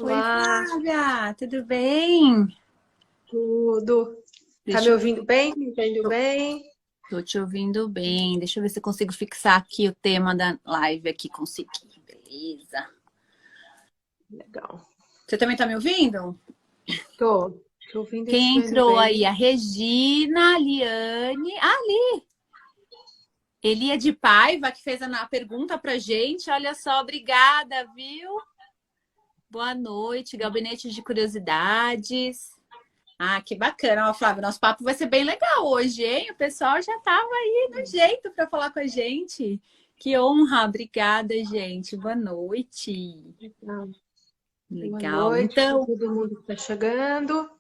Oi, Olá, Flávia, tudo bem? tudo. Tá me Deixa eu... ouvindo bem? Me entendendo Tô, bem? tô te ouvindo bem. Deixa eu ver se eu consigo fixar aqui o tema da live aqui, consegui. Beleza. Legal. Você também tá me ouvindo? Tô ouvindo e te Quem vendo entrou bem. aí? A Regina, a Liane, Elia de Paiva, que fez a pergunta pra gente. Olha só, obrigada, viu? Boa noite, Gabinete de Curiosidades. Ah, que bacana, ó, Flávio. Nosso papo vai ser bem legal hoje, hein? O pessoal já estava aí no jeito para falar com a gente. Que honra, obrigada, gente. Boa noite. Ah, boa Legal. noite para Então, todo mundo que tá chegando.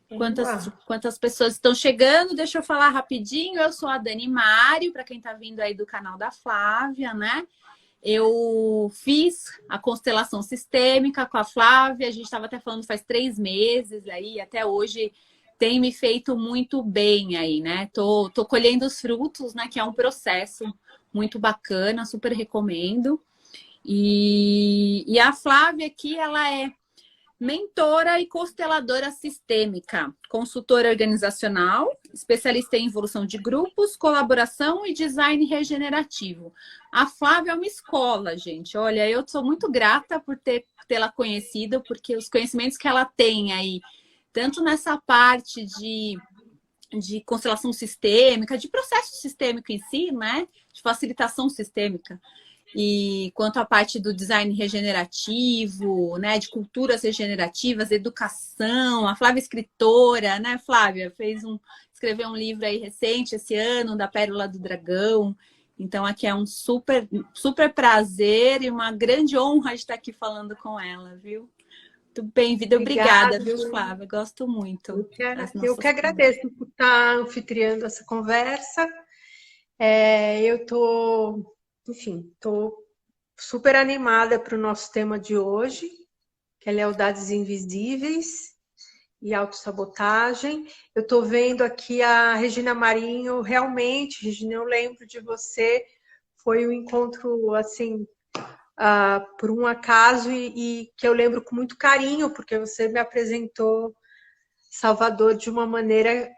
Vamos lá. quantas pessoas estão chegando? Deixa eu falar rapidinho. Eu sou a Dani Mário, para quem está vindo aí do canal da Flávia, né? Eu fiz a constelação sistêmica com a Flávia, a gente estava até falando faz 3 meses aí, até hoje tem me feito muito bem aí, né? Tô colhendo os frutos, né? Que é um processo muito bacana, super recomendo. E a Flávia aqui, ela é mentora e consteladora sistêmica, consultora organizacional, especialista em evolução de grupos, colaboração e design regenerativo. A Flávia é uma escola, gente. Olha, eu sou muito grata por tê-la conhecido, porque os conhecimentos que ela tem aí, tanto nessa parte de constelação sistêmica, de processo sistêmico em si, né? De facilitação sistêmica, e quanto à parte do design regenerativo, né, de culturas regenerativas, educação, a Flávia é escritora, né, Flávia, escreveu um livro aí recente esse ano, da Pérola do Dragão. Então aqui é um super super prazer e uma grande honra de estar aqui falando com ela, viu? Muito bem-vinda, obrigada, Obrigada. viu, Flávia? Gosto muito das Eu que nossas conversas. agradeço por estar anfitriando essa conversa. Tô super animada para o nosso tema de hoje, que é lealdades invisíveis e autossabotagem. Eu estou vendo aqui a Regina Marinho, realmente, Regina, eu lembro de você, foi um encontro assim, por um acaso e que eu lembro com muito carinho, porque você me apresentou Salvador de uma maneira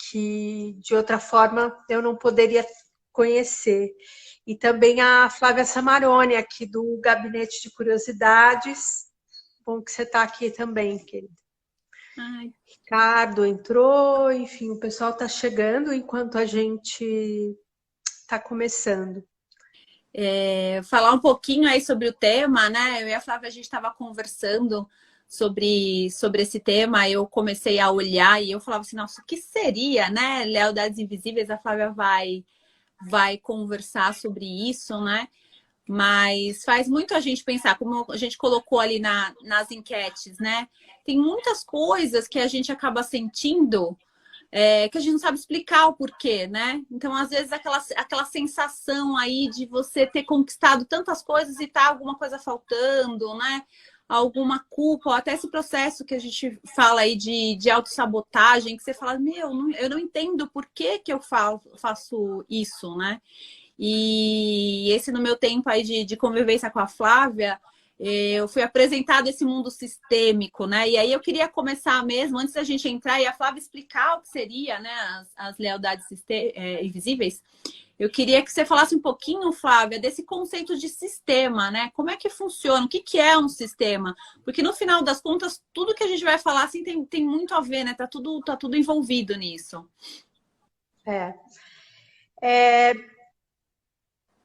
que de outra forma eu não poderia conhecer. E também a Flávia Samarone, aqui do Gabinete de Curiosidades. Bom que você está aqui também, querida. Ai, Ricardo entrou, enfim, o pessoal está chegando enquanto a gente está começando. falar um pouquinho aí sobre o tema, né? Eu e a Flávia, a gente estava conversando sobre esse tema. Eu comecei a olhar e eu falava assim, nossa, o que seria, né? Lealdades Invisíveis, a Flávia vai conversar sobre isso, né? Mas faz muito a gente pensar, como a gente colocou ali nas enquetes, né? Tem muitas coisas que a gente acaba sentindo que a gente não sabe explicar o porquê, né? Então, às vezes, aquela sensação aí de você ter conquistado tantas coisas e tá alguma coisa faltando, né? Alguma culpa, ou até esse processo que a gente fala aí de autossabotagem, que você fala, eu não entendo por que, que eu faço isso, né? E esse no meu tempo aí de convivência com a Flávia, eu fui apresentada esse mundo sistêmico, né? E aí eu queria começar mesmo, antes da gente entrar e a Flávia explicar o que seria, né, as lealdades invisíveis. Eu queria que você falasse um pouquinho, Flávia, desse conceito de sistema, né? Como é que funciona? O que, que é um sistema? Porque no final das contas, tudo que a gente vai falar assim tem muito a ver, né? Tá tudo envolvido nisso. É.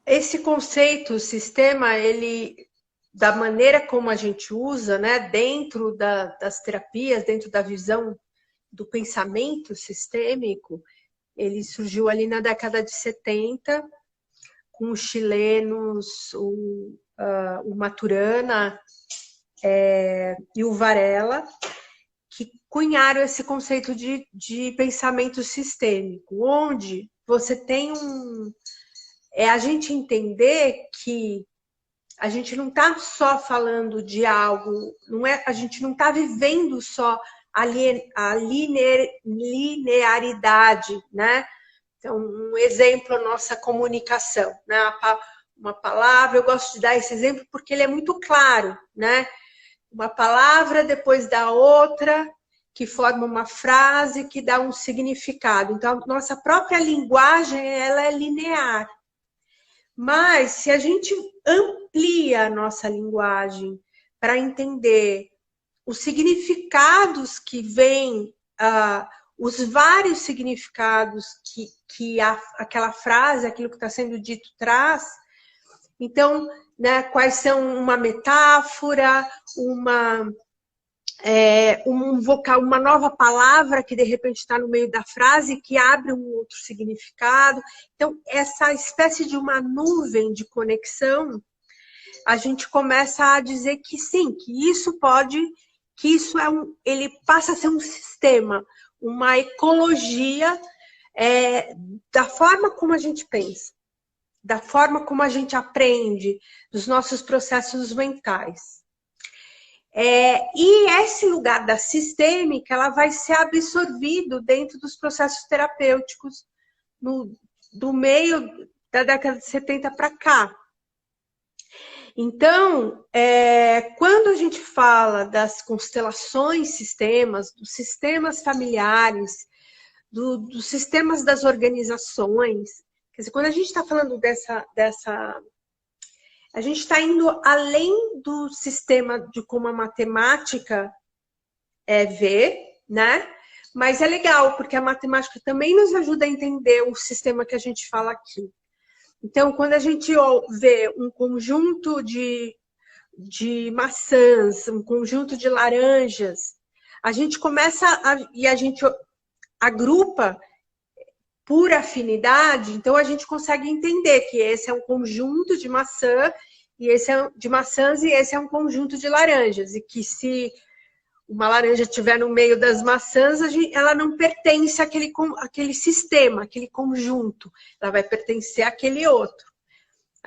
Esse conceito, sistema, ele, da maneira como a gente usa, né, dentro das terapias, dentro da visão do pensamento sistêmico, ele surgiu ali na década de 70, com os chilenos, o Maturana e o Varela, que cunharam esse conceito de pensamento sistêmico, onde você tem é a gente entender que a gente não está só falando de algo, não é, a gente não está vivendo só a linearidade, né? Então, um exemplo, a nossa comunicação, né? Uma palavra, eu gosto de dar esse exemplo porque ele é muito claro, né? uma palavra depois da outra, que forma uma frase que dá um significado. Então, a nossa própria linguagem, ela é linear. Mas, se a gente amplia a nossa linguagem para entender os significados que vêm, os vários significados que aquela frase, aquilo que está sendo dito traz, então, né, quais são uma metáfora, um vocal, uma nova palavra que de repente está no meio da frase que abre um outro significado. Então, essa espécie de uma nuvem de conexão, a gente começa a dizer que sim, que isso pode, que isso ele passa a ser um sistema, uma ecologia da forma como a gente pensa, da forma como a gente aprende, dos nossos processos mentais. E esse lugar da sistêmica, ela vai ser absorvido dentro dos processos terapêuticos do meio da década de 70 para cá. Então, quando a gente fala das constelações sistemas, dos sistemas familiares, dos sistemas das organizações, quer dizer, quando a gente está falando a gente está indo além do sistema de como a matemática vê, né? Mas é legal, porque a matemática também nos ajuda a entender o sistema que a gente fala aqui. Então, quando a gente vê um conjunto de maçãs, um conjunto de laranjas, a gente começa e a gente agrupa por afinidade, então a gente consegue entender que esse é um conjunto de maçãs e esse é um conjunto de laranjas, e que se uma laranja estiver no meio das maçãs, ela não pertence àquele sistema, àquele conjunto, ela vai pertencer àquele outro.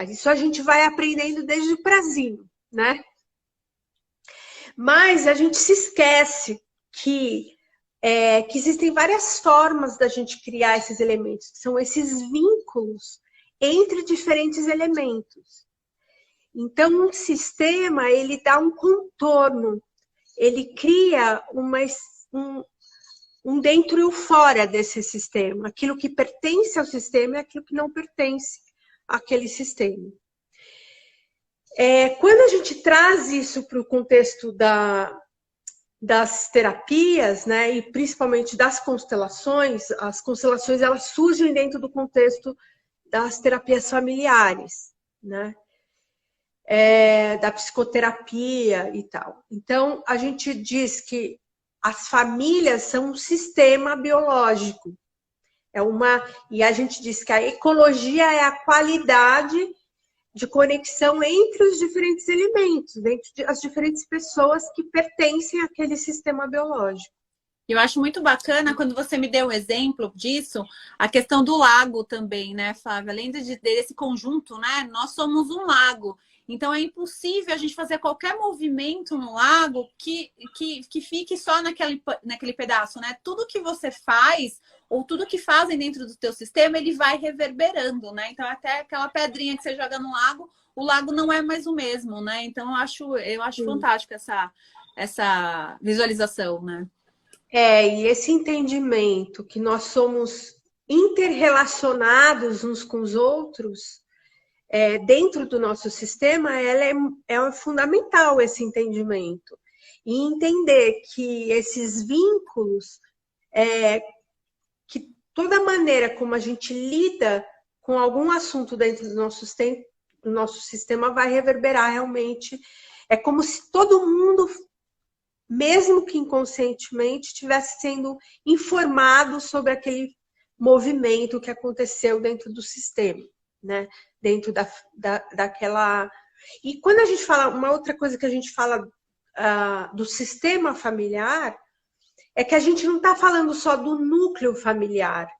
Isso a gente vai aprendendo desde o prazinho, né? Mas a gente se esquece que existem várias formas da gente criar esses elementos, que são esses vínculos entre diferentes elementos. Então, um sistema, ele dá um contorno, ele cria um dentro e o fora desse sistema, aquilo que pertence ao sistema e aquilo que não pertence àquele sistema. Quando a gente traz isso para o contexto das terapias, né, e principalmente das constelações, as constelações elas surgem dentro do contexto das terapias familiares, né, da psicoterapia e tal. Então, a gente diz que as famílias são um sistema biológico. E a gente diz que a ecologia é a qualidade de conexão entre os diferentes elementos, entre as diferentes pessoas que pertencem àquele sistema biológico. Eu acho muito bacana quando você me deu o exemplo disso, a questão do lago também, né, Flávia? Além desse conjunto, né? Nós somos um lago. Então é impossível a gente fazer qualquer movimento no lago que fique só naquele pedaço, né? Tudo que você faz, ou tudo que fazem dentro do teu sistema, ele vai reverberando, né? Então até aquela pedrinha que você joga no lago, o lago não é mais o mesmo, né? Então eu acho fantástico essa visualização, né? E esse entendimento que nós somos interrelacionados uns com os outros, dentro do nosso sistema, é fundamental esse entendimento. E entender que esses vínculos, que toda maneira como a gente lida com algum assunto dentro do nosso sistema vai reverberar realmente. É como se todo mundo, mesmo que inconscientemente, estivesse sendo informado sobre aquele movimento que aconteceu dentro do sistema, né? Dentro daquela... E quando a gente fala, uma outra coisa que a gente fala do sistema familiar, é que a gente não está falando só do núcleo familiar,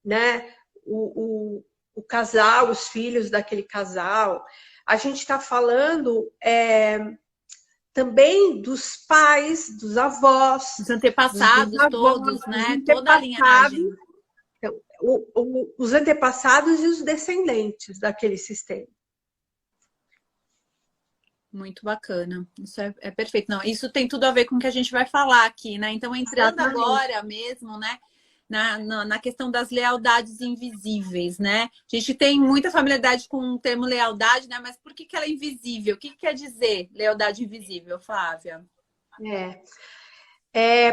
né? O casal, os filhos daquele casal. A gente está falando também dos pais, dos avós. Os antepassados todos, né? Toda a linhagem. Então, os antepassados e os descendentes daquele sistema. Muito bacana. Isso é perfeito. Não, isso tem tudo a ver com o que a gente vai falar aqui, né? Então, entrando Exatamente. agora mesmo, né? Na questão das lealdades invisíveis, né? A gente tem muita familiaridade com o termo lealdade, né? Mas por que ela é invisível? O que quer dizer lealdade invisível, Flávia?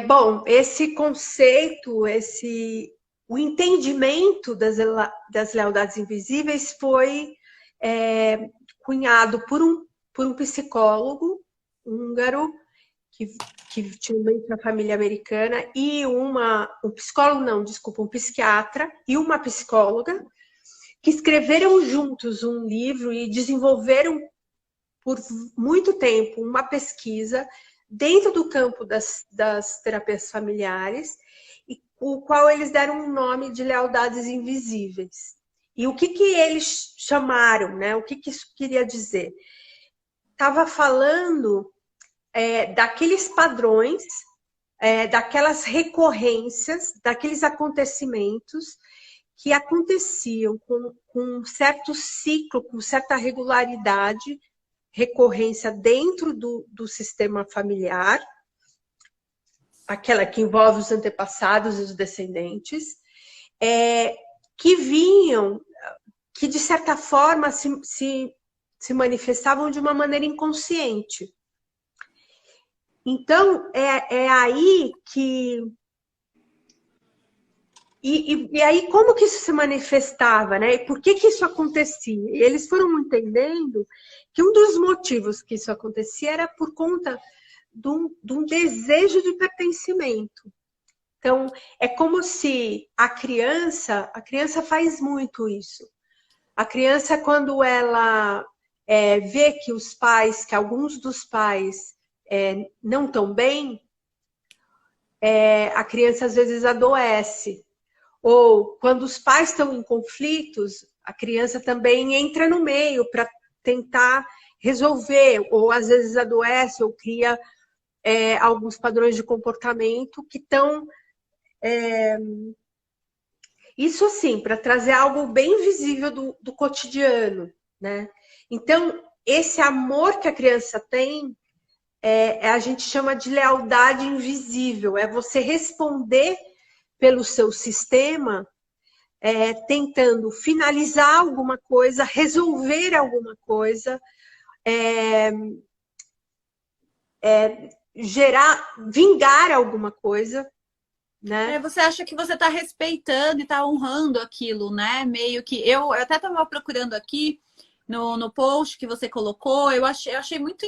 Bom, esse conceito, o entendimento das lealdades invisíveis foi cunhado por um psicólogo húngaro que tinha uma família americana e um psicólogo, não, desculpa, um psiquiatra e uma psicóloga que escreveram juntos um livro e desenvolveram por muito tempo uma pesquisa dentro do campo das terapias familiares, e o qual eles deram um nome de lealdades invisíveis. E o que eles chamaram, né? O que isso queria dizer? Estava falando daqueles padrões, daquelas recorrências, daqueles acontecimentos que aconteciam com um certo ciclo, com certa regularidade, recorrência dentro do sistema familiar, aquela que envolve os antepassados e os descendentes, que vinham, que de certa forma se manifestavam de uma maneira inconsciente. Então, é aí que... E aí, como que isso se manifestava, né? E por que isso acontecia? E eles foram entendendo que um dos motivos que isso acontecia era por conta de um desejo de pertencimento. Então, é como se a criança faz muito isso. A criança, quando ela vê que alguns dos pais não estão bem, a criança às vezes adoece. Ou quando os pais estão em conflitos, a criança também entra no meio para tentar resolver, ou às vezes adoece ou cria alguns padrões de comportamento que estão... Isso assim, para trazer algo bem visível do cotidiano, né? Então, esse amor que a criança tem, a gente chama de lealdade invisível, é você responder pelo seu sistema, tentando finalizar alguma coisa, resolver alguma coisa, vingar alguma coisa, né? Você acha que você está respeitando e está honrando aquilo, né? Meio que... Eu até estava procurando aqui no post que você colocou, eu achei muito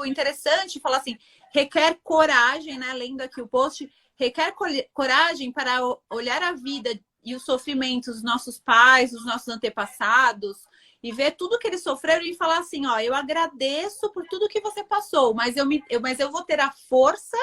interessante falar assim, requer coragem, né? Lendo aqui o post... Requer coragem para olhar a vida e os sofrimentos dos nossos pais, dos nossos antepassados, e ver tudo que eles sofreram e falar assim, ó, eu agradeço por tudo que você passou, mas eu vou ter a força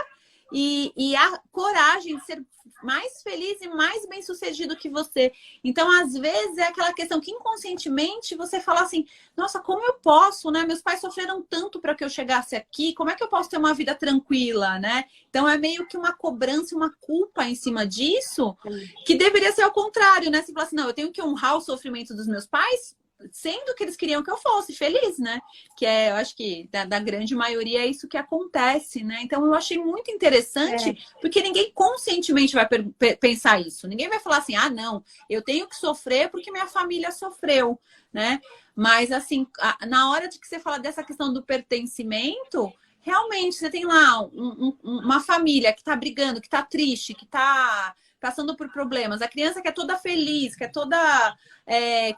e a coragem de ser mais feliz e mais bem-sucedido que você. Então, às vezes, é aquela questão que inconscientemente você fala assim, nossa, como eu posso, né? Meus pais sofreram tanto para que eu chegasse aqui, como é que eu posso ter uma vida tranquila, né? Então, é meio que uma cobrança, uma culpa em cima disso, que deveria ser ao contrário, né? Você fala assim, não, eu tenho que honrar o sofrimento dos meus pais, sendo que eles queriam que eu fosse feliz, né? Que eu acho que da grande maioria é isso que acontece, né? Então eu achei muito interessante, porque ninguém conscientemente vai pensar isso. Ninguém vai falar assim, ah, não, eu tenho que sofrer porque minha família sofreu, né? Mas assim, na hora de que você fala dessa questão do pertencimento, realmente você tem lá uma família que tá brigando, que tá triste, que tá passando por problemas. A criança que é toda feliz, que é toda...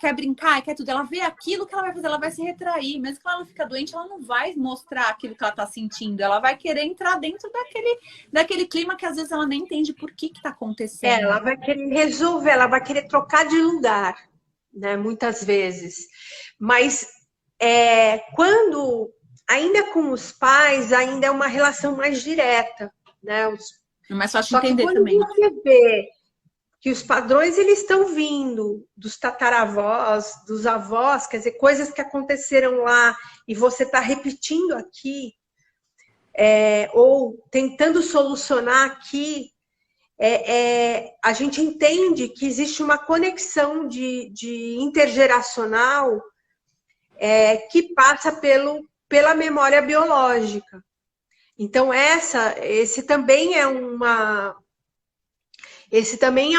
quer brincar, quer tudo. Ela vê aquilo que ela vai fazer, ela vai se retrair. Mesmo que ela não fica doente, ela não vai mostrar aquilo que ela tá sentindo. Ela vai querer entrar dentro daquele clima que às vezes ela nem entende por que tá acontecendo. Ela vai querer resolver, ela vai querer trocar de lugar, né? Muitas vezes. Mas quando, ainda com os pais, ainda é uma relação mais direta, né? É mais fácil de entender também. Quando você vê que os padrões eles estão vindo dos tataravós, dos avós, quer dizer, coisas que aconteceram lá e você está repetindo aqui, ou tentando solucionar aqui, a gente entende que existe uma conexão de intergeracional que passa pela memória biológica. Então, esse também é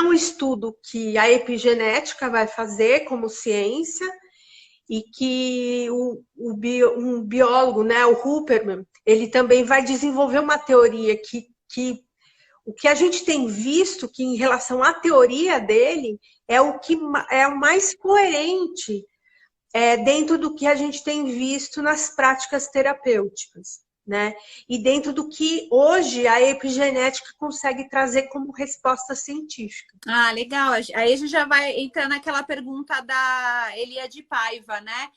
um estudo que a epigenética vai fazer como ciência e que um biólogo, né, o Huberman, ele também vai desenvolver uma teoria que o que a gente tem visto, que em relação à teoria dele, é o mais coerente dentro do que a gente tem visto nas práticas terapêuticas, né? E dentro do que hoje a epigenética consegue trazer como resposta científica. Ah, legal. Aí a gente já vai entrar naquela pergunta da Elia de Paiva, né?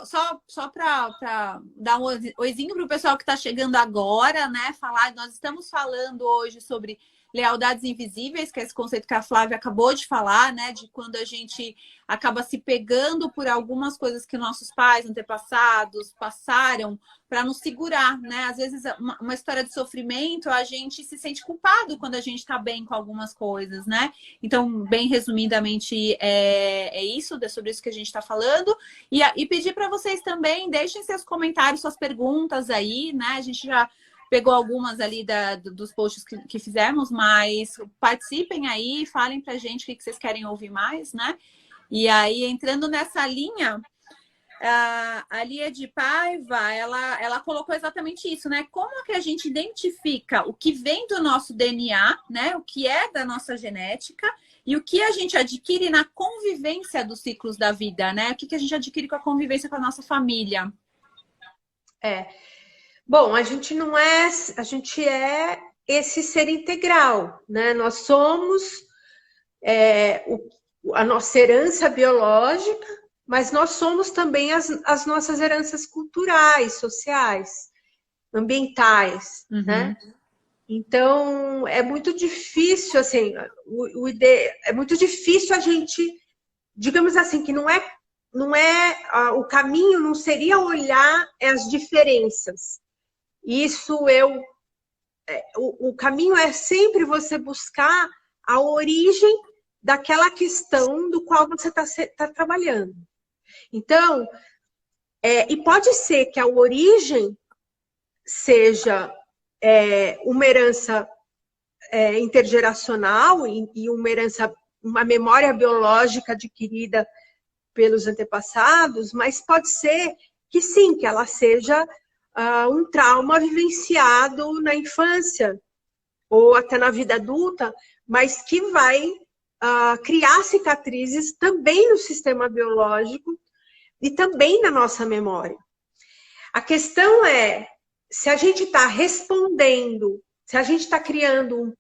Só para dar um oizinho para o pessoal que está chegando agora, né? Nós estamos falando hoje sobre lealdades invisíveis, que é esse conceito que a Flávia acabou de falar, né? De quando a gente acaba se pegando por algumas coisas que nossos pais, antepassados, passaram para nos segurar, né? Às vezes, uma história de sofrimento, a gente se sente culpado quando a gente está bem com algumas coisas, né? Então, bem resumidamente, é isso, sobre isso que a gente está falando. E pedir para vocês também, deixem seus comentários, suas perguntas aí, né? A gente já pegou algumas ali dos posts que fizemos, mas participem aí, falem pra gente o que vocês querem ouvir mais, né? E aí, entrando nessa linha, a Lia de Paiva, ela colocou exatamente isso, né? Como que a gente identifica o que vem do nosso DNA, né? O que é da nossa genética e o que a gente adquire na convivência dos ciclos da vida, né? O que a gente adquire com a convivência com a nossa família. Bom, a gente é esse ser integral, né? Nós somos a nossa herança biológica, mas nós somos também as nossas heranças culturais, sociais, ambientais, né? Então, é muito difícil, assim, é muito difícil a gente, digamos assim, que o caminho não seria olhar as diferenças. O caminho é sempre você buscar a origem daquela questão do qual você está trabalhando. Então, e pode ser que a origem seja uma herança intergeracional e uma memória biológica adquirida pelos antepassados, mas pode ser que sim, que ela seja um trauma vivenciado na infância ou até na vida adulta, mas que vai criar cicatrizes também no sistema biológico e também na nossa memória. A questão é, se a gente está respondendo, se a gente está criando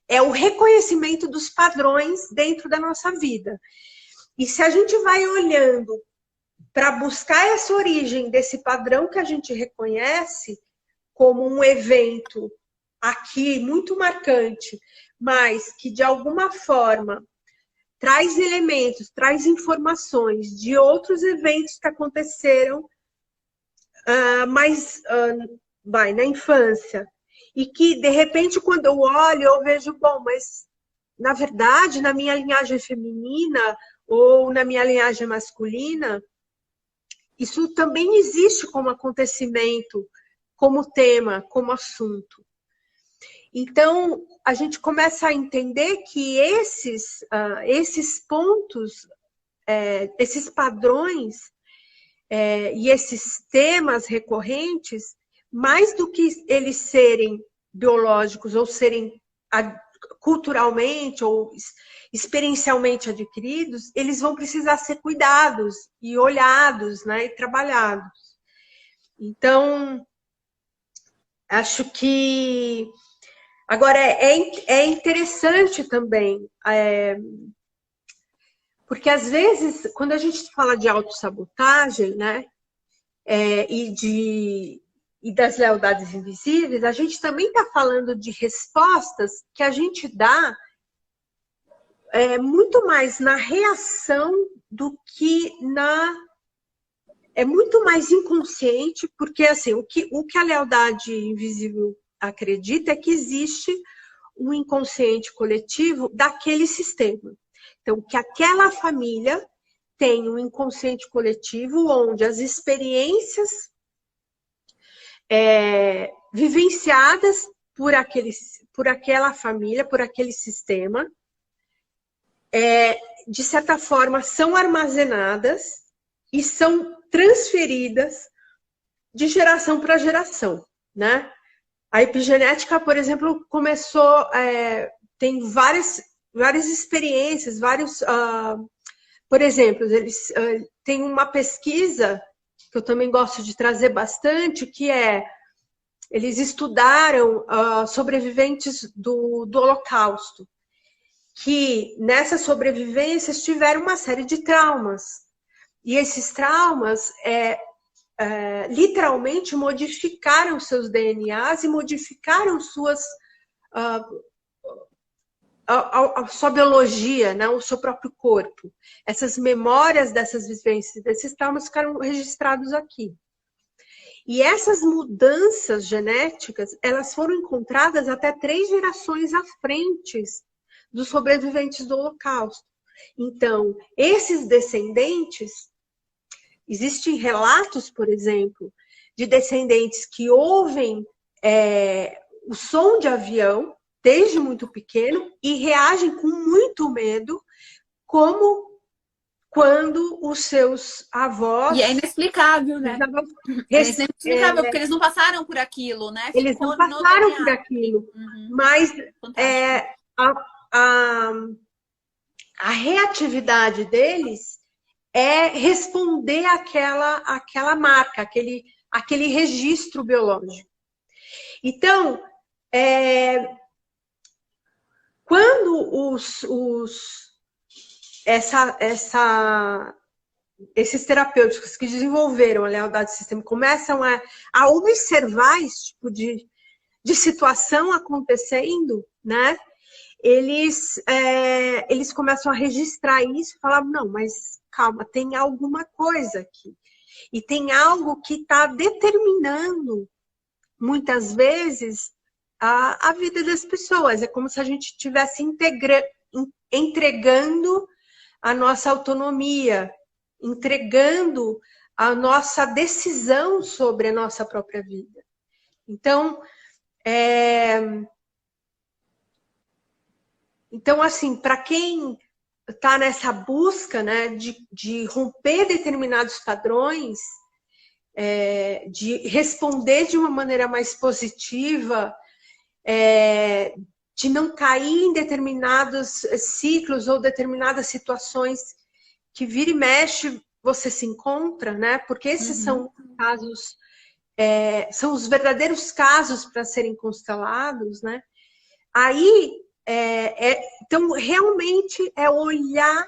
o reconhecimento dos padrões dentro da nossa vida. E se a gente vai olhando para buscar essa origem desse padrão que a gente reconhece como um evento aqui muito marcante, mas que de alguma forma traz elementos, traz informações de outros eventos que aconteceram na infância. E que, de repente, quando eu olho, eu vejo, bom, mas, na verdade, na minha linhagem feminina ou na minha linhagem masculina, isso também existe como acontecimento, como tema, como assunto. Então, a gente começa a entender que esses pontos, esses padrões e esses temas recorrentes, mais do que eles serem biológicos ou serem culturalmente ou experiencialmente adquiridos, eles vão precisar ser cuidados e olhados, né, e trabalhados. Então, acho que... Agora, é interessante também, porque às vezes, quando a gente fala de autossabotagem, né, e das lealdades invisíveis, a gente também está falando de respostas que a gente dá muito mais na reação do que é muito mais inconsciente, porque assim, o que a lealdade invisível acredita é que existe um inconsciente coletivo daquele sistema. Então, que aquela família tem um inconsciente coletivo onde as experiências vivenciadas por aquela família, por aquele sistema, de certa forma, são armazenadas e são transferidas de geração para geração, né? A epigenética, por exemplo, começou, tem várias experiências, por exemplo, eles têm uma pesquisa que eu também gosto de trazer bastante, que eles estudaram sobreviventes do Holocausto, que nessas sobrevivências tiveram uma série de traumas. E esses traumas literalmente modificaram seus DNAs e modificaram a sua biologia, né? O seu próprio corpo. Essas memórias dessas vivências, desses traumas ficaram registrados aqui. E essas mudanças genéticas, elas foram encontradas até 3 gerações à frente dos sobreviventes do Holocausto. Então, esses descendentes, existem relatos, por exemplo, de descendentes que ouvem o som de avião desde muito pequeno e reagem com muito medo, como quando os seus avós... E é inexplicável, né? É inexplicável, porque eles não passaram por aquilo, né? Eles não passaram por aquilo. Mas a reatividade deles é responder àquela marca, aquele registro biológico. Então, quando esses terapêuticos que desenvolveram a lealdade sistêmica começam a observar esse tipo de situação acontecendo, né? Eles começam a registrar isso e falar, não, mas calma, tem alguma coisa aqui. E tem algo que está determinando, muitas vezes, a vida das pessoas. É como se a gente estivesse entregando a nossa autonomia, entregando a nossa decisão sobre a nossa própria vida. Então, assim, para quem está nessa busca, né, de romper determinados padrões, de responder de uma maneira mais positiva, de não cair em determinados ciclos ou determinadas situações que vira e mexe você se encontra, né? Porque esses são casos, são os verdadeiros casos para serem constelados, né? Aí, então, realmente é olhar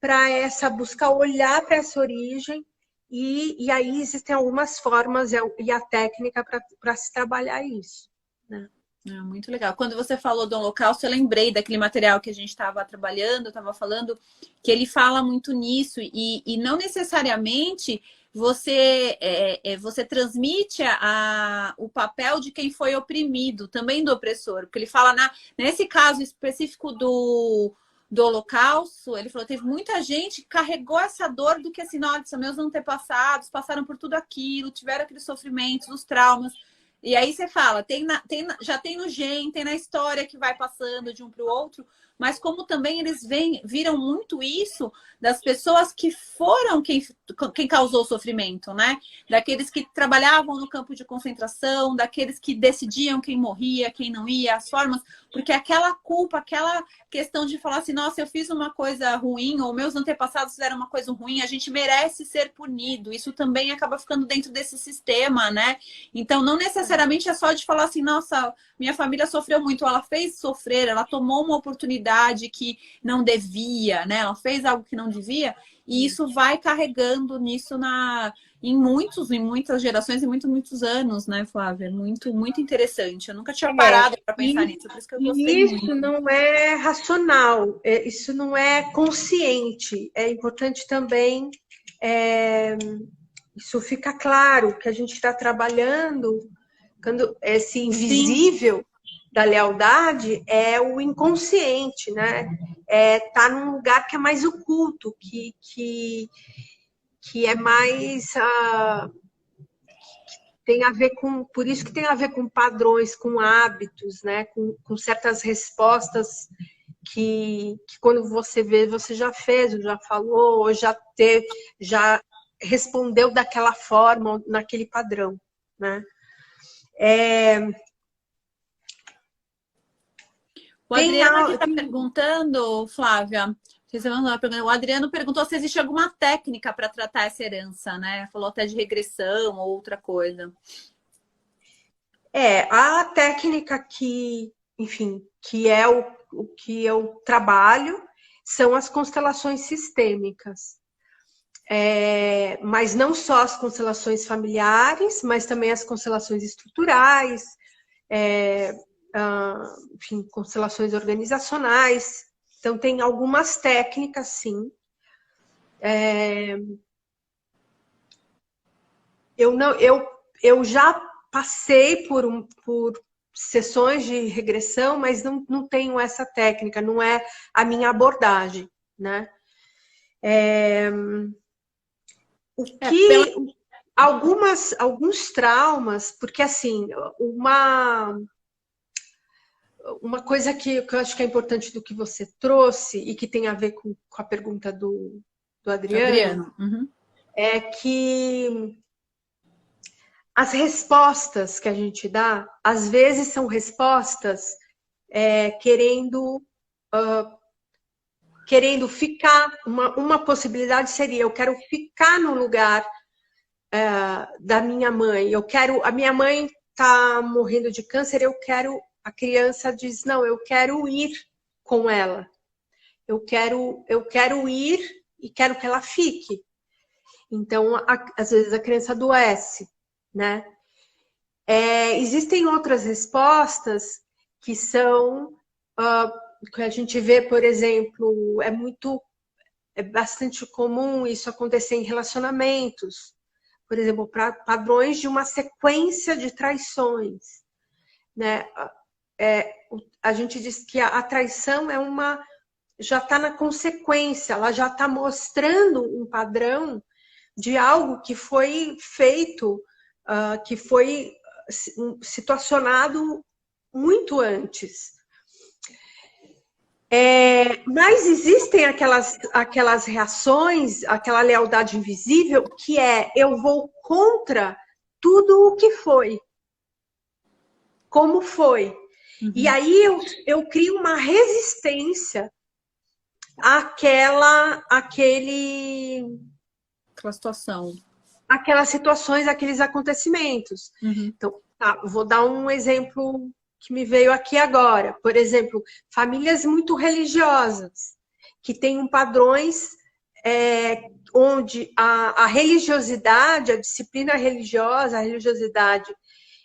para buscar olhar para essa origem, e aí existem algumas formas e a técnica para se trabalhar isso, né? Muito legal. Quando você falou do Holocausto, eu lembrei daquele material que a gente estava trabalhando, estava falando, que ele fala muito nisso, e não necessariamente você transmite o papel de quem foi oprimido, também do opressor, porque ele fala, nesse caso específico do Holocausto, ele falou, teve muita gente que carregou essa dor do que assim, nossa, meus antepassados passaram por tudo aquilo, tiveram aqueles sofrimentos, os traumas. E aí você fala, já tem no gene, tem na história que vai passando de um para o outro, mas como também eles viram muito isso das pessoas que foram quem causou o sofrimento, né? Daqueles que trabalhavam no campo de concentração, daqueles que decidiam quem morria, quem não ia, as formas, porque aquela culpa, aquela questão de falar assim, nossa, eu fiz uma coisa ruim, ou meus antepassados fizeram uma coisa ruim, a gente merece ser punido. Isso também acaba ficando dentro desse sistema, né? Então, não necessariamente é só de falar assim, nossa, minha família sofreu muito, ela fez sofrer, ela tomou uma oportunidade que não devia, né? Ela fez algo que não devia, e isso vai carregando nisso em muitas gerações e muitos anos, né, Flávia? Muito, muito interessante. Eu nunca tinha parado para pensar nisso, por isso que eu gostei muito. Isso não é racional, isso não é consciente. É importante também, isso fica claro, que a gente está trabalhando, quando esse invisível da lealdade é o inconsciente, né? Tá num lugar que é mais oculto, que é mais tem a ver com, por isso que tem a ver com padrões, com hábitos, né? Com certas respostas que quando você vê, você já fez, ou já falou, ou já teve, já respondeu daquela forma, naquele padrão, né? O Adriano aqui está perguntando, Flávia, o Adriano perguntou se existe alguma técnica para tratar essa herança, né? Falou até de regressão ou outra coisa. A técnica que, enfim, que é o que eu trabalho são as constelações sistêmicas. Mas não só as constelações familiares, mas também as constelações estruturais, enfim, constelações organizacionais. Então, tem algumas técnicas, sim. Eu já passei por sessões de regressão, mas não tenho essa técnica, não é a minha abordagem, né? Alguns traumas, porque assim, uma coisa que eu acho que é importante do que você trouxe e que tem a ver com a pergunta do Adriano, Uhum. é que as respostas que a gente dá, às vezes são respostas querendo ficar. Uma possibilidade seria: eu quero ficar no lugar da minha mãe. A minha mãe está morrendo de câncer, a criança diz: não, eu quero ir com ela. Eu quero ir e quero que ela fique. Então, às vezes a criança adoece, né? Existem outras respostas que são que a gente vê, por exemplo, é bastante comum isso acontecer em relacionamentos. Por exemplo, para padrões de uma sequência de traições, né? A gente diz que a traição já está na consequência, ela já está mostrando um padrão de algo que foi feito, que foi situacionado muito antes. Mas existem aquelas reações, aquela lealdade invisível, que eu vou contra tudo o que foi, como foi. Uhum. E aí eu crio uma resistência àquela situação. Aquelas situações, aqueles acontecimentos. Uhum. Então, vou dar um exemplo que me veio aqui agora. Por exemplo, famílias muito religiosas, que têm padrões onde a religiosidade, a disciplina religiosa, a religiosidade,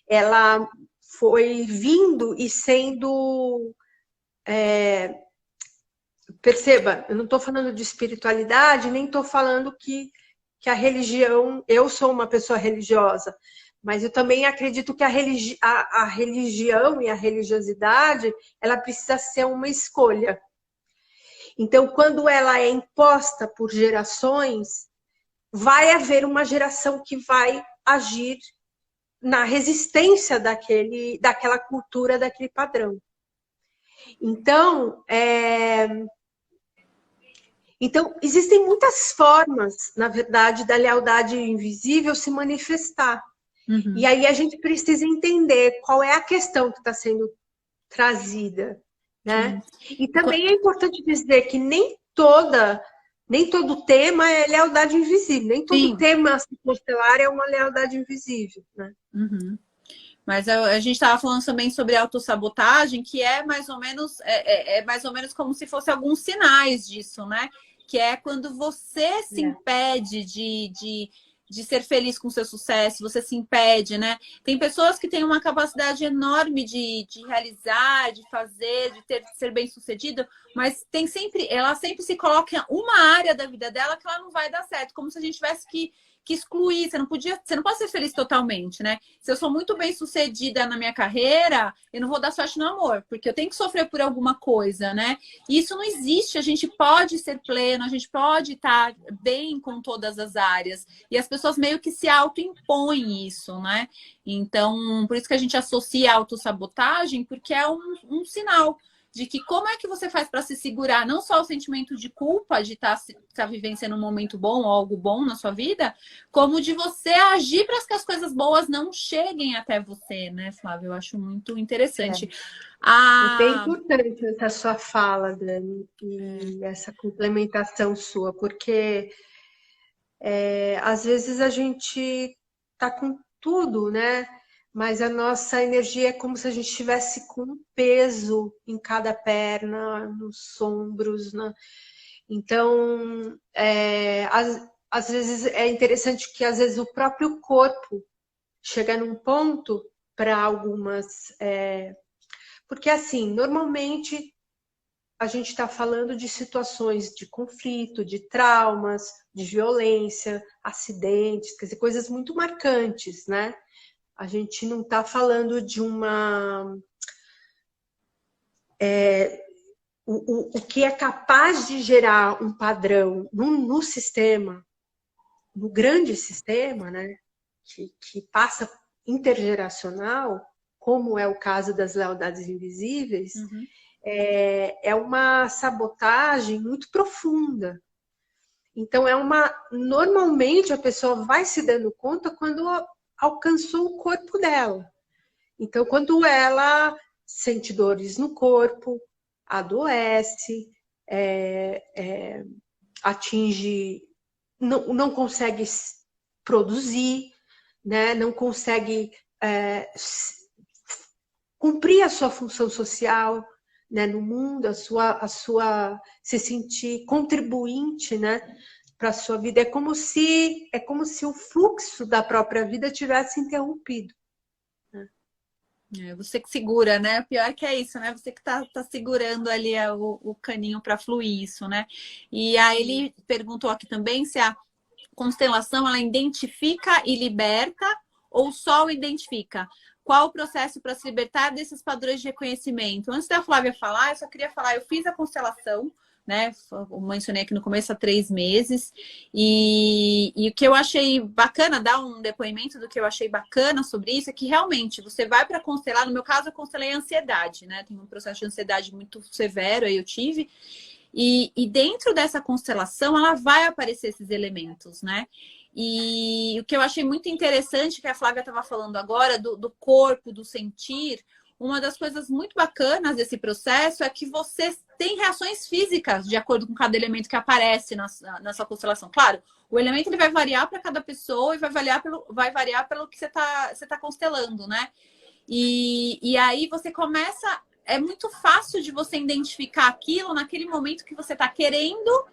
ela foi vindo e sendo... perceba, eu não estou falando de espiritualidade, nem estou falando que a religião... Eu sou uma pessoa religiosa, mas eu também acredito que a religião e a religiosidade, ela precisa ser uma escolha. Então, quando ela é imposta por gerações, vai haver uma geração que vai agir na resistência daquela cultura, daquele padrão. Então, existem muitas formas, na verdade, da lealdade invisível se manifestar. Uhum. E aí a gente precisa entender qual é a questão que está sendo trazida, né? E também é importante dizer que nem todo tema é lealdade invisível, nem todo tema constelar é uma lealdade invisível, né? Uhum. Mas a gente estava falando também sobre autossabotagem, que é mais ou menos como se fosse alguns sinais disso, né? Que é quando você se impede de ser feliz com o seu sucesso, você se impede, né? Tem pessoas que têm uma capacidade enorme de realizar, de fazer, de ser bem-sucedido, mas ela sempre se coloca em uma área da vida dela que ela não vai dar certo, como se a gente tivesse que que excluir, você não pode ser feliz totalmente, né? Se eu sou muito bem sucedida na minha carreira, eu não vou dar sorte no amor, porque eu tenho que sofrer por alguma coisa, né? E isso não existe, a gente pode ser pleno, a gente pode estar bem com todas as áreas. E as pessoas meio que se autoimpõem isso, né? Então, por isso que a gente associa a autossabotagem, porque é um sinal de que como é que você faz para se segurar, não só o sentimento de culpa de estar vivenciando um momento bom ou algo bom na sua vida, como de você agir para que as coisas boas não cheguem até você, né, Flávia? Eu acho muito interessante. É bem importante essa sua fala, Dani, e essa complementação sua, porque às vezes a gente tá com tudo, né? Mas a nossa energia é como se a gente estivesse com um peso em cada perna, nos ombros, né? Então, às vezes é interessante que às vezes o próprio corpo chega num ponto para algumas. Porque assim, normalmente a gente está falando de situações de conflito, de traumas, de violência, acidentes, quer dizer, coisas muito marcantes, né? A gente não está falando de uma. O que é capaz de gerar um padrão no sistema, no grande sistema, né? Que passa intergeracional, como é o caso das lealdades invisíveis, é uma sabotagem muito profunda. Então, normalmente a pessoa vai se dando conta quando alcançou o corpo dela. Então, quando ela sente dores no corpo, adoece, atinge, não consegue produzir, né? Não consegue cumprir a sua função social, né, no mundo, a sua se sentir contribuinte, né, para a sua vida. É como se o fluxo da própria vida tivesse interrompido. Você que segura, né? O pior é que é isso, né? Você que tá segurando ali o caninho para fluir isso, né? E aí ele perguntou aqui também se a constelação ela identifica e liberta ou só o identifica? Qual o processo para se libertar desses padrões de reconhecimento? Antes da Flávia falar, eu só queria falar, eu fiz a constelação, né? Eu mencionei aqui no começo há 3 meses. E o que eu achei bacana, dar um depoimento do que eu achei bacana sobre isso, é que realmente você vai para constelar, no meu caso, eu constelei ansiedade, né? Tem um processo de ansiedade muito severo, aí eu tive. E dentro dessa constelação, ela vai aparecer esses elementos, né? E o que eu achei muito interessante, que a Flávia estava falando agora, do corpo, do sentir, uma das coisas muito bacanas desse processo é que você tem reações físicas de acordo com cada elemento que aparece na sua constelação. Claro, o elemento ele vai variar para cada pessoa e vai variar pelo que você tá constelando, né? E aí você começa. É muito fácil de você identificar aquilo naquele momento que você está querendo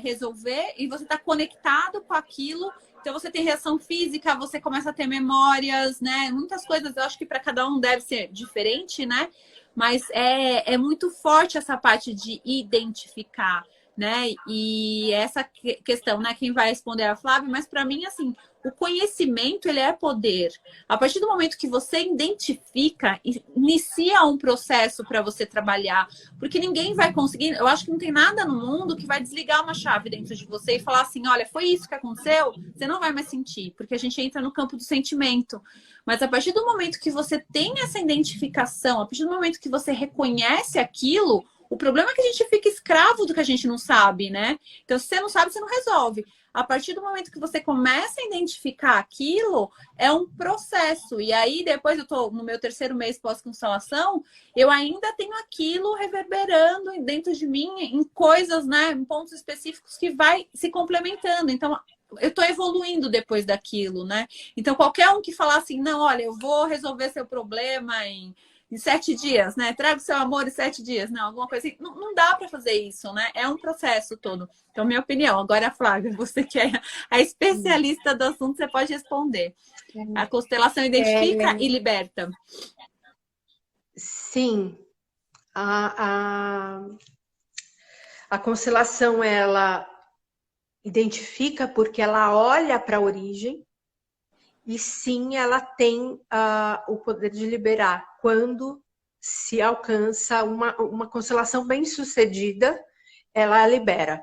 resolver e você está conectado com aquilo. Então você tem reação física, você começa a ter memórias, né? Muitas coisas, eu acho que para cada um deve ser diferente, né? Mas é muito forte essa parte de identificar, né? E essa questão, né? Quem vai responder é a Flávia, mas para mim, assim, o conhecimento, ele é poder. A partir do momento que você identifica, inicia um processo para você trabalhar. Porque ninguém vai conseguir... Eu acho que não tem nada no mundo que vai desligar uma chave dentro de você e falar assim, olha, foi isso que aconteceu, você não vai mais sentir. Porque a gente entra no campo do sentimento. Mas a partir do momento que você tem essa identificação, a partir do momento que você reconhece aquilo, o problema é que a gente fica escravo do que a gente não sabe, né? Então, se você não sabe, você não resolve. A partir do momento que você começa a identificar aquilo, é um processo. E aí, depois eu estou no meu 3º mês pós-constelação, eu ainda tenho aquilo reverberando dentro de mim em coisas, né? Em pontos específicos que vai se complementando. Então, eu estou evoluindo depois daquilo, né? Então, qualquer um que falar assim, não, olha, eu vou resolver seu problema em 7 dias, né? Traga o seu amor em 7 dias. Não, alguma coisa assim. Não dá para fazer isso, né? É um processo todo. Então, minha opinião. Agora, Flávia, você que é a especialista do assunto, você pode responder. A constelação identifica e liberta. Sim. A constelação, ela identifica porque ela olha para a origem, e sim, ela tem o poder de liberar quando se alcança uma constelação bem-sucedida, ela libera,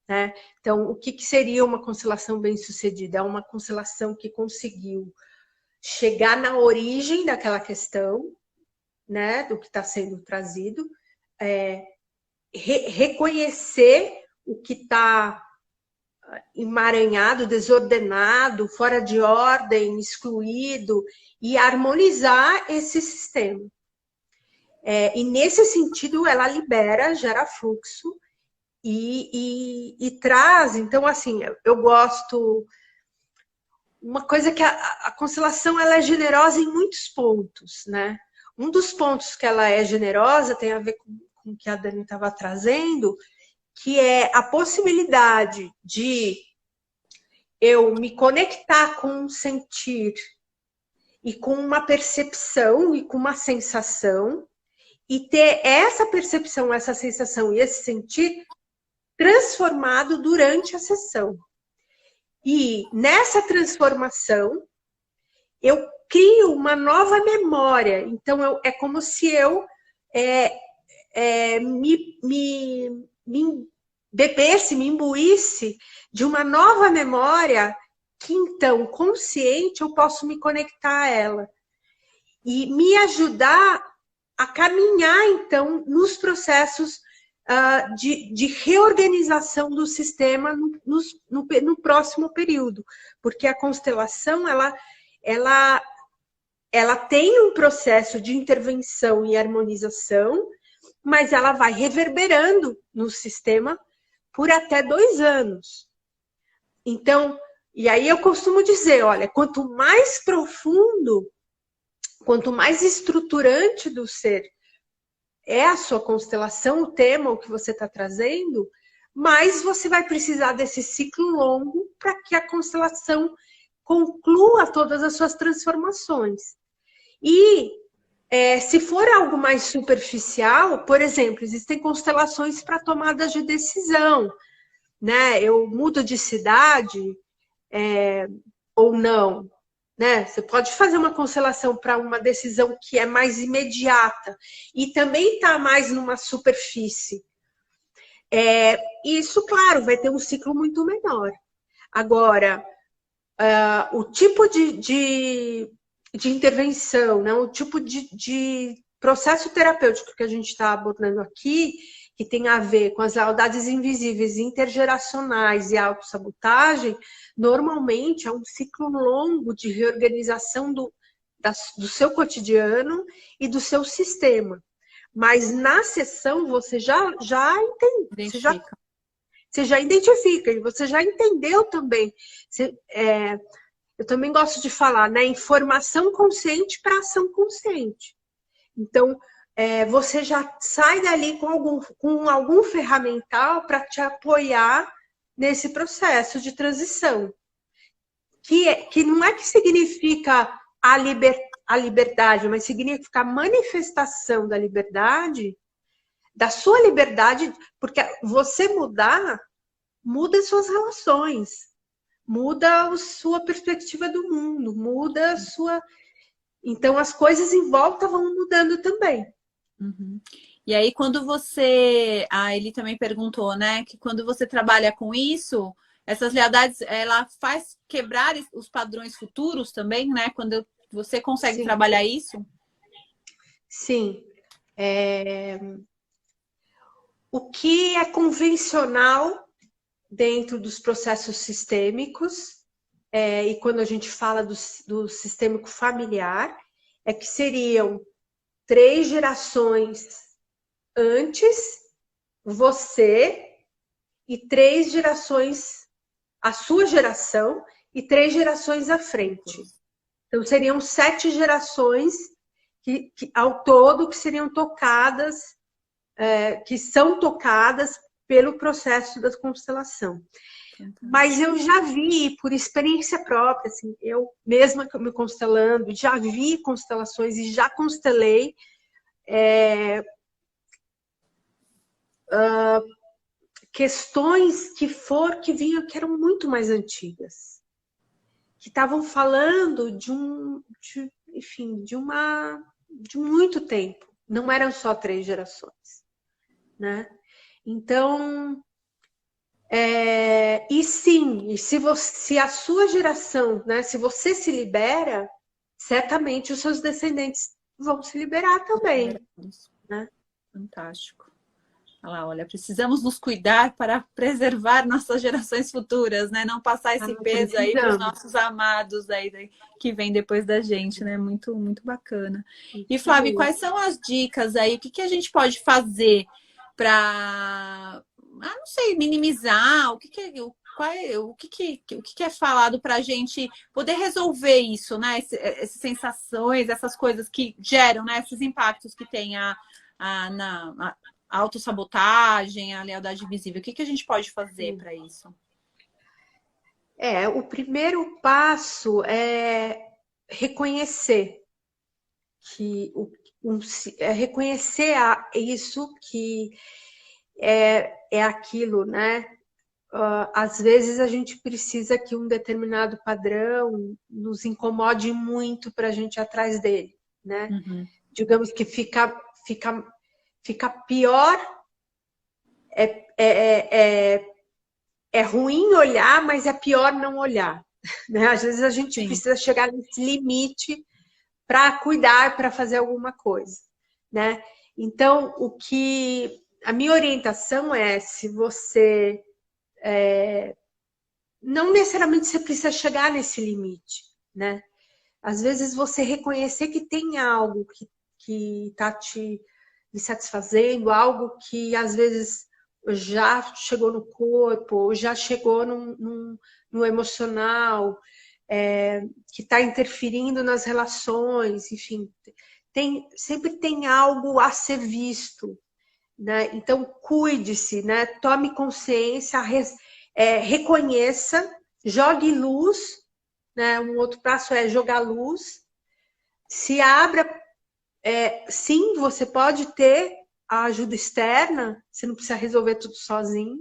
né? Então, o que seria uma constelação bem-sucedida? É uma constelação que conseguiu chegar na origem daquela questão, né, do que está sendo trazido, reconhecer o que está emaranhado, desordenado, fora de ordem, excluído, e harmonizar esse sistema. E nesse sentido, ela libera, gera fluxo e traz. Então, assim, eu gosto. Uma coisa que a constelação ela é generosa em muitos pontos, né? Um dos pontos que ela é generosa tem a ver com o que a Dani estava trazendo, que é a possibilidade de eu me conectar com um sentir e com uma percepção e com uma sensação, e ter essa percepção, essa sensação e esse sentir transformado durante a sessão. E nessa transformação, eu crio uma nova memória. Então, é como se eu me bebesse, me imbuísse de uma nova memória que, então, consciente, eu posso me conectar a ela. E me ajudar a caminhar, então, nos processos de reorganização do sistema no próximo período. Porque a constelação, ela tem um processo de intervenção e harmonização, mas ela vai reverberando no sistema por até 2 anos. Então, e aí eu costumo dizer, olha, quanto mais profundo, quanto mais estruturante do ser é a sua constelação, o tema, o que você está trazendo, mais você vai precisar desse ciclo longo para que a constelação conclua todas as suas transformações. E se for algo mais superficial, por exemplo, existem constelações para tomadas de decisão, né? Eu mudo de cidade ou não, né? Você pode fazer uma constelação para uma decisão que é mais imediata e também está mais numa superfície. Isso, claro, vai ter um ciclo muito menor. Agora, o tipo de intervenção, né? O tipo de processo terapêutico que a gente está abordando aqui, que tem a ver com as lealdades invisíveis, intergeracionais e autossabotagem, normalmente é um ciclo longo de reorganização do seu cotidiano e do seu sistema. Mas na sessão você já entende, você já identifica, e você já entendeu também. Eu também gosto de falar, né? Informação consciente para ação consciente. Então, você já sai dali com algum ferramental para te apoiar nesse processo de transição. Que não é que significa a liberdade, mas significa a manifestação da liberdade, da sua liberdade, porque você muda as suas relações, muda a sua perspectiva do mundo, muda a sua... Então, as coisas em volta vão mudando também. Uhum. E aí, quando você... Ele também perguntou, né? Que quando você trabalha com isso, essas lealdades, ela faz quebrar os padrões futuros também, né? Quando você consegue trabalhar isso? Sim. O que é convencional dentro dos processos sistêmicos, e quando a gente fala do sistêmico familiar, é que seriam 3 gerações antes, você, e 3 gerações, a sua geração, e 3 gerações à frente. Então, seriam 7 gerações ao todo que seriam tocadas, que são tocadas pelo processo da constelação. Mas eu já vi, por experiência própria, assim, eu mesma me constelando, já vi constelações e já constelei questões que vinham, que eram muito mais antigas, que estavam falando enfim, de muito tempo. Não eram só 3 gerações, né? Então, e sim, e se a sua geração, né, se você se libera, certamente os seus descendentes vão se liberar também, né? Fantástico. Olha, precisamos nos cuidar para preservar nossas gerações futuras, né? Não passar esse peso aí para os nossos amados aí que vem depois da gente, né? Muito, muito bacana. E Flávia, quais são as dicas aí? O que a gente pode fazer para, não sei, minimizar? O que é falado para a gente poder resolver isso, né? Essas sensações, essas coisas que geram, né? Esses impactos que tem a autossabotagem, a lealdade invisível. O que a gente pode fazer para isso? O primeiro passo é reconhecer reconhecer isso que é aquilo, né? Às vezes a gente precisa que um determinado padrão nos incomode muito para a gente ir atrás dele, né? Uhum. Digamos que fica pior, é ruim olhar, mas é pior não olhar, né? Às vezes a gente precisa chegar nesse limite para cuidar, para fazer alguma coisa, né? Então, a minha orientação é, se você não necessariamente você precisa chegar nesse limite, né? Às vezes você reconhecer que tem algo que está te satisfazendo, algo que às vezes já chegou no corpo, ou já chegou no emocional, que está interferindo nas relações, enfim, sempre tem algo a ser visto, né? Então cuide-se, né? Tome consciência, reconheça, jogue luz, né? Um outro passo é jogar luz, se abra. Sim, você pode ter a ajuda externa, você não precisa resolver tudo sozinho.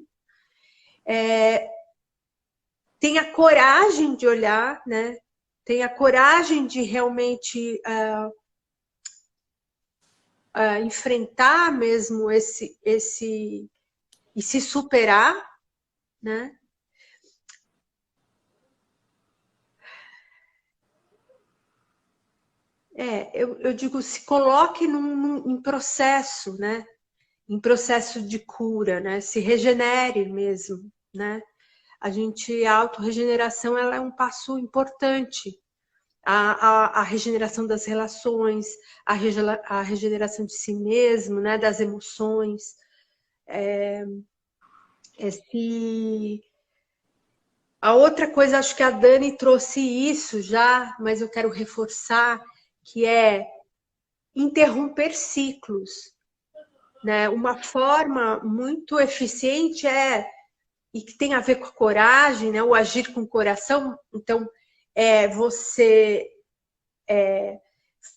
Tenha coragem de olhar, né? Tenha coragem de realmente enfrentar mesmo e se superar, né? Eu digo, se coloque em processo, né? Em processo de cura, né? Se regenere mesmo, né? A autorregeneração, ela é um passo importante. A regeneração das relações, a regeneração de si mesmo, né? Das emoções. A outra coisa, acho que a Dani trouxe isso já, mas eu quero reforçar, que é interromper ciclos, né? Uma forma muito eficiente e que tem a ver com a coragem, né? O agir com o coração. Então, você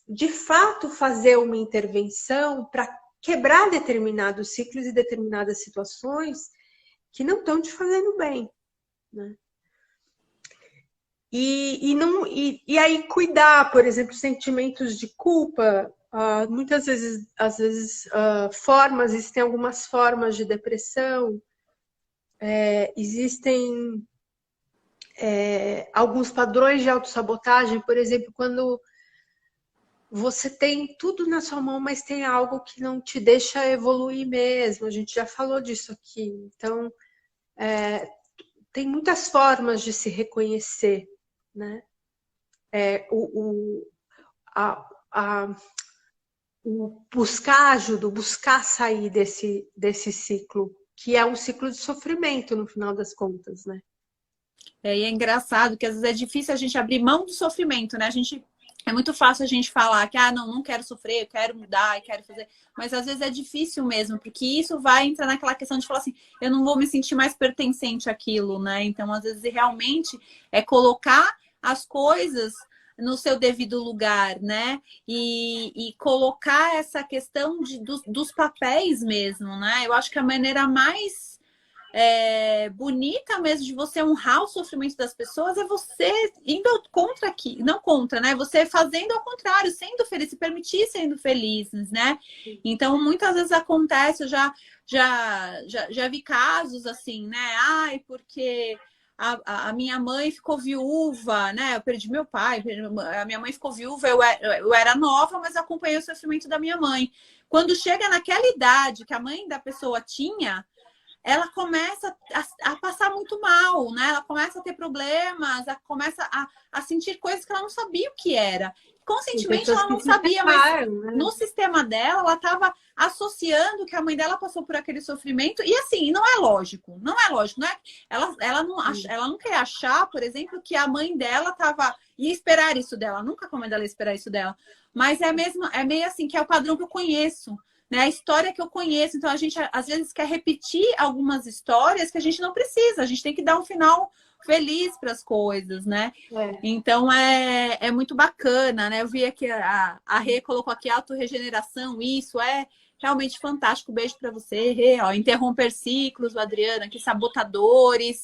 de fato fazer uma intervenção para quebrar determinados ciclos e determinadas situações que não estão te fazendo bem, né? E aí cuidar, por exemplo, sentimentos de culpa. Muitas vezes, às vezes, existem algumas formas de depressão, existem alguns padrões de autossabotagem, por exemplo, quando você tem tudo na sua mão, mas tem algo que não te deixa evoluir mesmo. A gente já falou disso aqui. Então, tem muitas formas de se reconhecer, né? O buscar ajuda, buscar sair desse ciclo, que é um ciclo de sofrimento, no final das contas, né? E é engraçado que às vezes é difícil a gente abrir mão do sofrimento, né? É muito fácil a gente falar que, não quero sofrer, eu quero mudar, eu quero fazer. Mas às vezes é difícil mesmo, porque isso vai entrar naquela questão de falar assim, eu não vou me sentir mais pertencente àquilo, né? Então, às vezes, realmente é colocar as coisas no seu devido lugar, né? E colocar essa questão dos papéis mesmo, né? Eu acho que a maneira mais bonita mesmo de você honrar o sofrimento das pessoas é você indo contra aqui, não contra, né? Você fazendo ao contrário, sendo feliz, se permitir sendo felizes, né? Então, muitas vezes acontece, eu já vi casos assim, né? Ai, porque a minha mãe ficou viúva, né? Eu perdi meu pai, a minha mãe ficou viúva, eu era nova, mas acompanhei o sofrimento da minha mãe. Quando chega naquela idade que a mãe da pessoa tinha, ela começa a passar muito mal, né? Ela começa a ter problemas, começa a sentir coisas que ela não sabia o que era. Tem Conscientemente pessoas ela que não se sabia, mas separam, né? no sistema dela, ela estava associando que a mãe dela passou por aquele sofrimento. E assim, não é lógico, não é lógico, não é? Ela não quer achar, por exemplo, que a mãe dela ia esperar isso dela. Nunca a mãe dela ia esperar isso dela. Mas é meio assim, que é o padrão que eu conheço. Né, a história que eu conheço. Então, a gente, às vezes, quer repetir algumas histórias que a gente não precisa. A gente tem que dar um final feliz para as coisas, né? Então, é muito bacana, né? Eu vi aqui, a Rê colocou aqui autorregeneração, isso é realmente fantástico. Beijo para você, Rê. Ó, interromper ciclos, o Adriano aqui, sabotadores.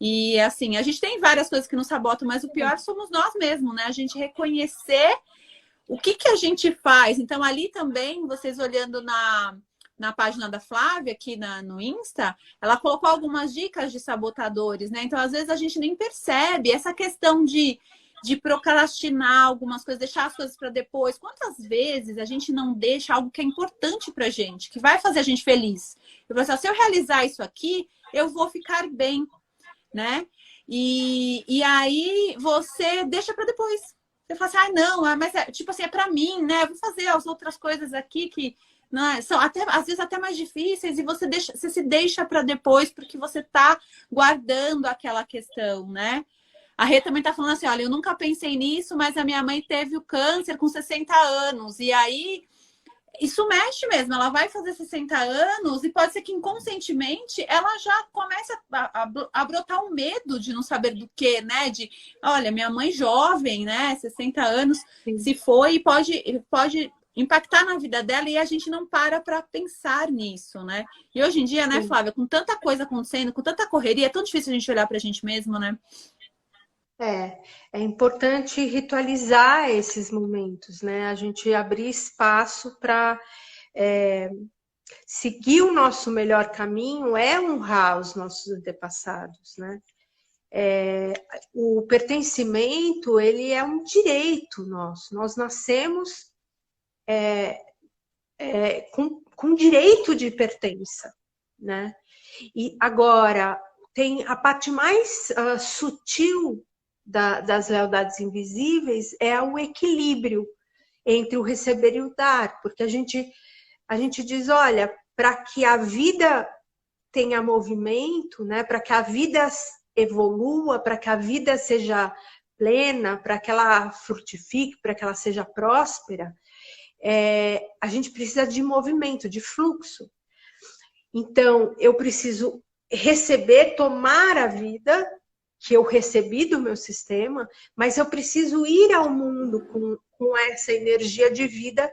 E, assim, a gente tem várias coisas que nos sabotam, mas o pior somos nós mesmos, né? A gente reconhecer o que a gente faz? Então, ali também, vocês olhando na página da Flávia, aqui no Insta, ela colocou algumas dicas de sabotadores, né? Então, às vezes, a gente nem percebe essa questão de procrastinar algumas coisas, deixar as coisas para depois. Quantas vezes a gente não deixa algo que é importante para gente, que vai fazer a gente feliz? Eu falo assim, se eu realizar isso aqui, eu vou ficar bem, né? E aí, você deixa para depois. Você fala assim, não, mas tipo assim, é para mim, né? Eu vou fazer as outras coisas aqui que são até, às vezes até mais difíceis e você se deixa para depois porque você tá guardando aquela questão, né? A Rê também tá falando assim, olha, eu nunca pensei nisso, mas a minha mãe teve o câncer com 60 anos e aí isso mexe mesmo, ela vai fazer 60 anos e pode ser que inconscientemente ela já comece a brotar um medo de não saber do que, né? De, olha, minha mãe jovem, né? 60 anos, se foi e pode impactar na vida dela e a gente não para pensar nisso, né? E hoje em dia, né, Flávia, com tanta coisa acontecendo, com tanta correria, é tão difícil a gente olhar pra gente mesmo, né? É importante ritualizar esses momentos, né? A gente abrir espaço para seguir o nosso melhor caminho é honrar os nossos antepassados, né? O pertencimento, ele é um direito nosso. Nós nascemos com direito de pertença, né? E agora, tem a parte mais sutil das lealdades invisíveis é o equilíbrio entre o receber e o dar, porque a gente diz, olha, para que a vida tenha movimento, né, para que a vida evolua, para que a vida seja plena, para que ela frutifique, para que ela seja próspera, a gente precisa de movimento, de fluxo. Então, eu preciso receber, tomar a vida que eu recebi do meu sistema, mas eu preciso ir ao mundo com essa energia de vida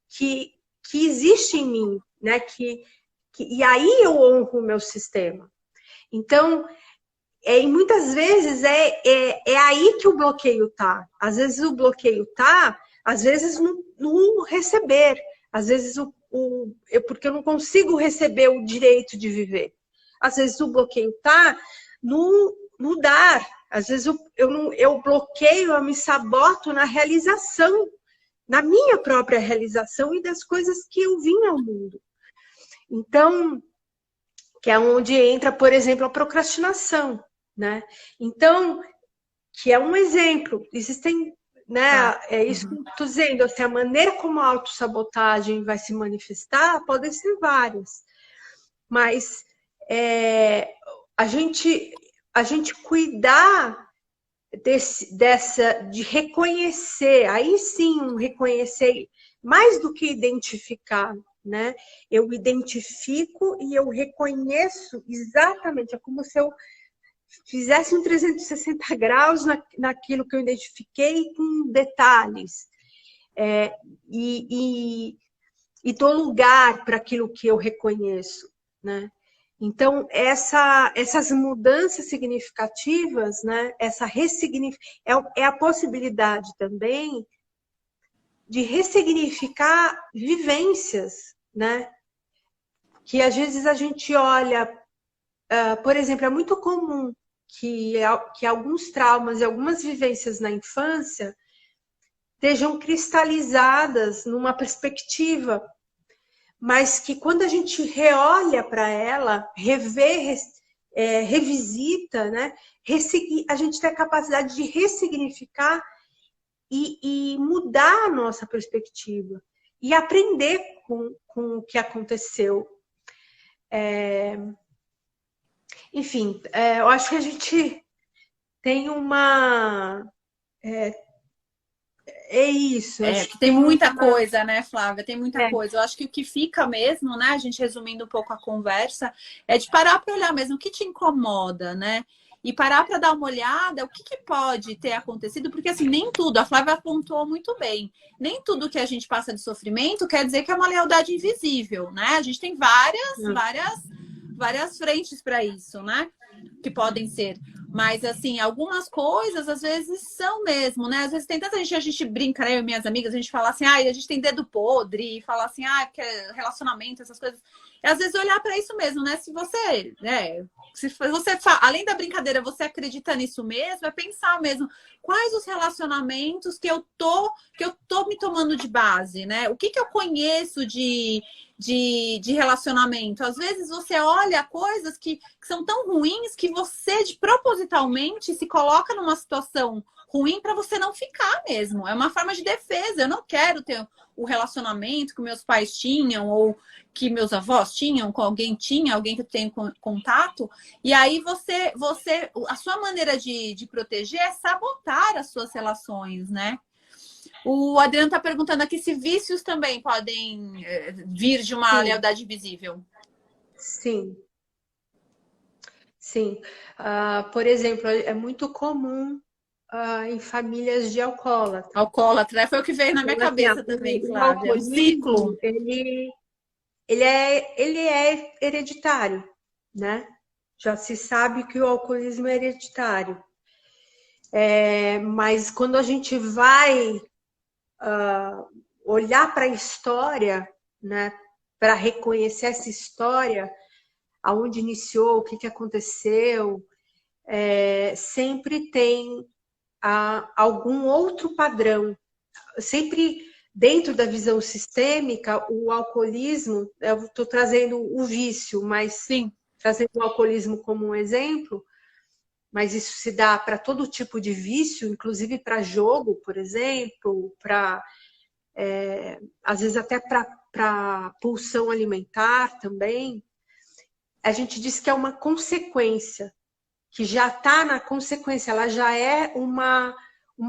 que existe em mim, né? E aí eu honro o meu sistema. Então, e muitas vezes é aí que o bloqueio tá. Às vezes o bloqueio tá, às vezes no receber, às vezes porque eu não consigo receber o direito de viver. Às vezes o bloqueio tá no dar. Às vezes eu bloqueio, eu me saboto na realização, na minha própria realização e das coisas que eu vim ao mundo. Então, que é onde entra, por exemplo, a procrastinação, né? Então, que é um exemplo. Existem, né? É isso que eu estou dizendo, assim, a maneira como a autossabotagem vai se manifestar podem ser várias. Mas a gente cuidar de reconhecer, aí sim, reconhecer, mais do que identificar, né? Eu identifico e eu reconheço exatamente, é como se eu fizesse um 360 graus naquilo que eu identifiquei com detalhes. E dou lugar para aquilo que eu reconheço, né? Então, essas mudanças significativas, né, é a possibilidade também de ressignificar vivências, né? Que às vezes a gente olha, por exemplo, é muito comum que alguns traumas e algumas vivências na infância estejam cristalizadas numa perspectiva, mas que quando a gente reolha para ela, revê, revisita, né? A gente tem a capacidade de ressignificar e mudar a nossa perspectiva e aprender com o que aconteceu. Enfim, eu acho que a gente tem uma... É isso. É, Acho que que tem tem muita coisa, né, Flávia? Tem muita É. coisa. Eu acho que o que fica mesmo, né, a gente resumindo um pouco a conversa, é de parar para olhar mesmo o que te incomoda, né? E parar para dar uma olhada o que pode ter acontecido, porque assim, nem tudo, a Flávia apontou muito bem, nem tudo que a gente passa de sofrimento quer dizer que é uma lealdade invisível, né? A gente tem várias frentes para isso, né? Que podem ser. Mas, assim, algumas coisas, às vezes, são mesmo, né? Às vezes tem tanta gente, a gente brinca, né? Eu e minhas amigas, a gente fala assim, a gente tem dedo podre, e fala assim, porque é relacionamento, essas coisas. E, às vezes, olhar para isso mesmo, né? Se você, né? Se você, além da brincadeira, você acredita nisso mesmo, é pensar mesmo quais os relacionamentos que eu tô me tomando de base, né? O que eu conheço de relacionamento. Às vezes você olha coisas que são tão ruins que você propositalmente se coloca numa situação ruim para você não ficar mesmo. É uma forma de defesa. Eu não quero ter o relacionamento que meus pais tinham ou que meus avós tinham, com alguém tinha, alguém que eu tenho contato. E aí a sua maneira de proteger é sabotar as suas relações, né? O Adriano está perguntando aqui se vícios também podem vir de uma lealdade invisível. Sim. Sim. Por exemplo, é muito comum em famílias de alcoólatra. Alcoólatra, foi o que veio na minha cabeça também, Flávia. O ciclo. Ele é hereditário, né? Já se sabe que o alcoolismo é hereditário. Mas quando a gente vai olhar para a história, né? Para reconhecer essa história, aonde iniciou, o que aconteceu, sempre tem algum outro padrão. Sempre dentro da visão sistêmica, o alcoolismo, eu estou trazendo o vício, mas sim, trazendo o alcoolismo como um exemplo, mas isso se dá para todo tipo de vício, inclusive para jogo, por exemplo, às vezes até para pulsão alimentar também. A gente diz que é uma consequência, que já está na consequência, ela já é uma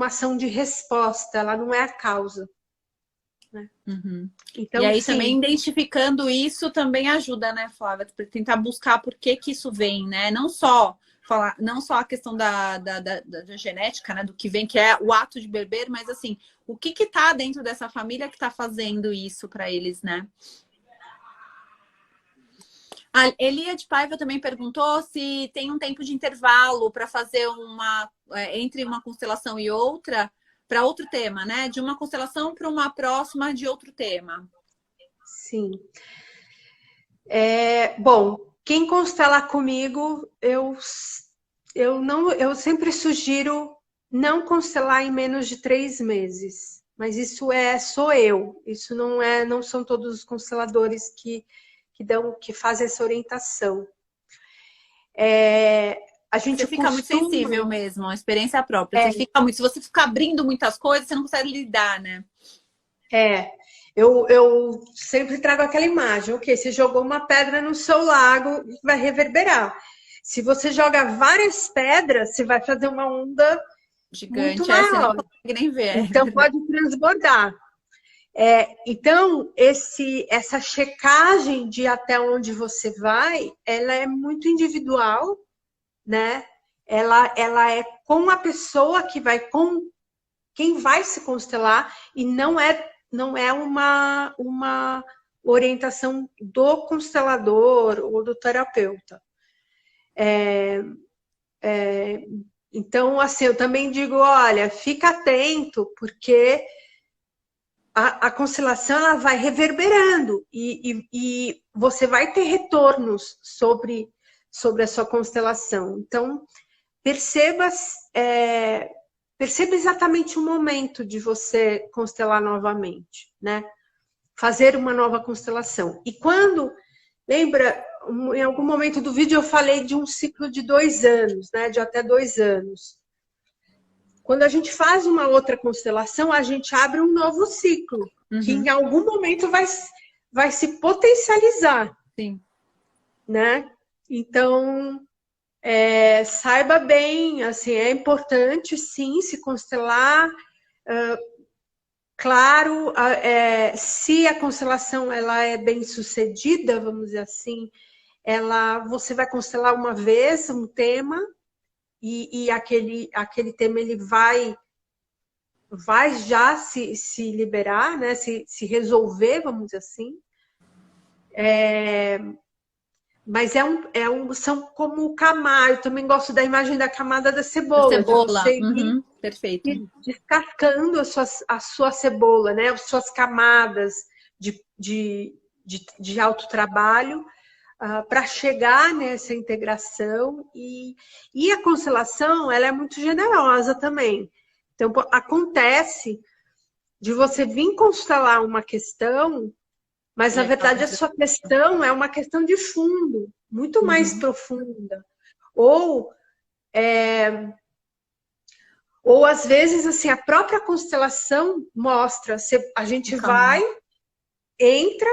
ação de resposta, ela não é a causa. Né? Uhum. Então, e aí sim. também identificando isso também ajuda, né, Flávia? Tentar buscar por que isso vem, né? Não só a questão da genética, né? Do que vem, que é o ato de beber, mas assim, o que tá dentro dessa família que tá fazendo isso para eles, né? A Elia de Paiva também perguntou se tem um tempo de intervalo para fazer entre uma constelação e outra, para outro tema, né? De uma constelação para uma próxima de outro tema. Sim. Bom, quem constela comigo, eu sempre sugiro não constelar em menos de 3 meses. Mas isso sou eu. Isso não são todos os consteladores que fazem essa orientação. A gente você fica muito sensível mesmo, a experiência própria. Você fica muito, se você ficar abrindo muitas coisas, você não consegue lidar, né? Eu sempre trago aquela imagem. Ok, você jogou uma pedra no seu lago, vai reverberar. Se você joga várias pedras, você vai fazer uma onda gigante, muito maior. Você não consegue nem ver. Então pode transbordar. Então, essa checagem de até onde você vai, ela é muito individual, né? Ela é com a pessoa que vai, com quem vai se constelar, e não é orientação do constelador ou do terapeuta. Então, assim, eu também digo, olha, fica atento, porque a constelação ela vai reverberando e você vai ter retornos sobre a sua constelação. Então, perceba exatamente o momento de você constelar novamente, né? Fazer uma nova constelação. E quando, lembra, em algum momento do vídeo eu falei de um ciclo de 2 anos, né? De até 2 anos. Quando a gente faz uma outra constelação, a gente abre um novo ciclo, que em algum momento vai se potencializar. Sim. Né? Então, saiba bem, assim, é importante, sim, se constelar. Claro, se a constelação ela é bem sucedida, vamos dizer assim, você vai constelar uma vez um tema, e aquele tema ele vai já se liberar, né? se resolver, vamos dizer assim. Mas são como camada. Eu também gosto da imagem da camada da cebola. De você ir perfeito. Descascando a sua cebola, né? As suas camadas de autotrabalho, para chegar nessa integração. E a constelação ela é muito generosa também. Então, acontece de você vir constelar uma questão, mas, na verdade, a sua questão é uma questão de fundo, muito mais profunda. Ou, às vezes, assim, a própria constelação mostra, a gente vai, entra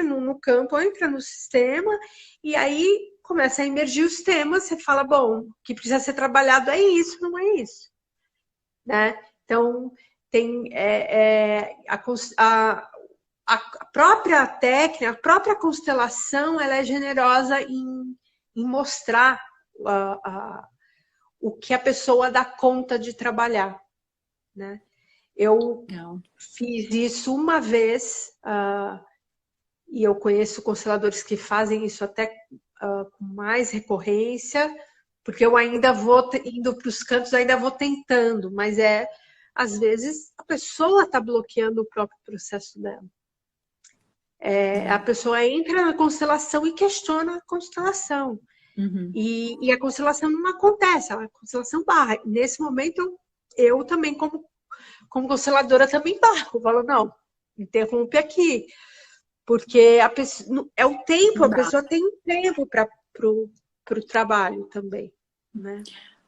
no campo, entra no sistema, e aí começa a emergir os temas, você fala, bom, o que precisa ser trabalhado é isso, não é isso. Né? Então, tem a própria técnica, a própria constelação, ela é generosa em mostrar o que a pessoa dá conta de trabalhar. Né? Eu fiz isso uma vez, e eu conheço consteladores que fazem isso até com mais recorrência, porque eu ainda vou indo para os cantos, ainda vou tentando, mas às vezes a pessoa está bloqueando o próprio processo dela. A pessoa entra na constelação e questiona a constelação. E a constelação não acontece, a constelação barra. Nesse momento, eu também, como consteladora, também barro. Eu falo, não, interrompe aqui. Porque é o tempo, a pessoa tem um tempo para o trabalho também. Né?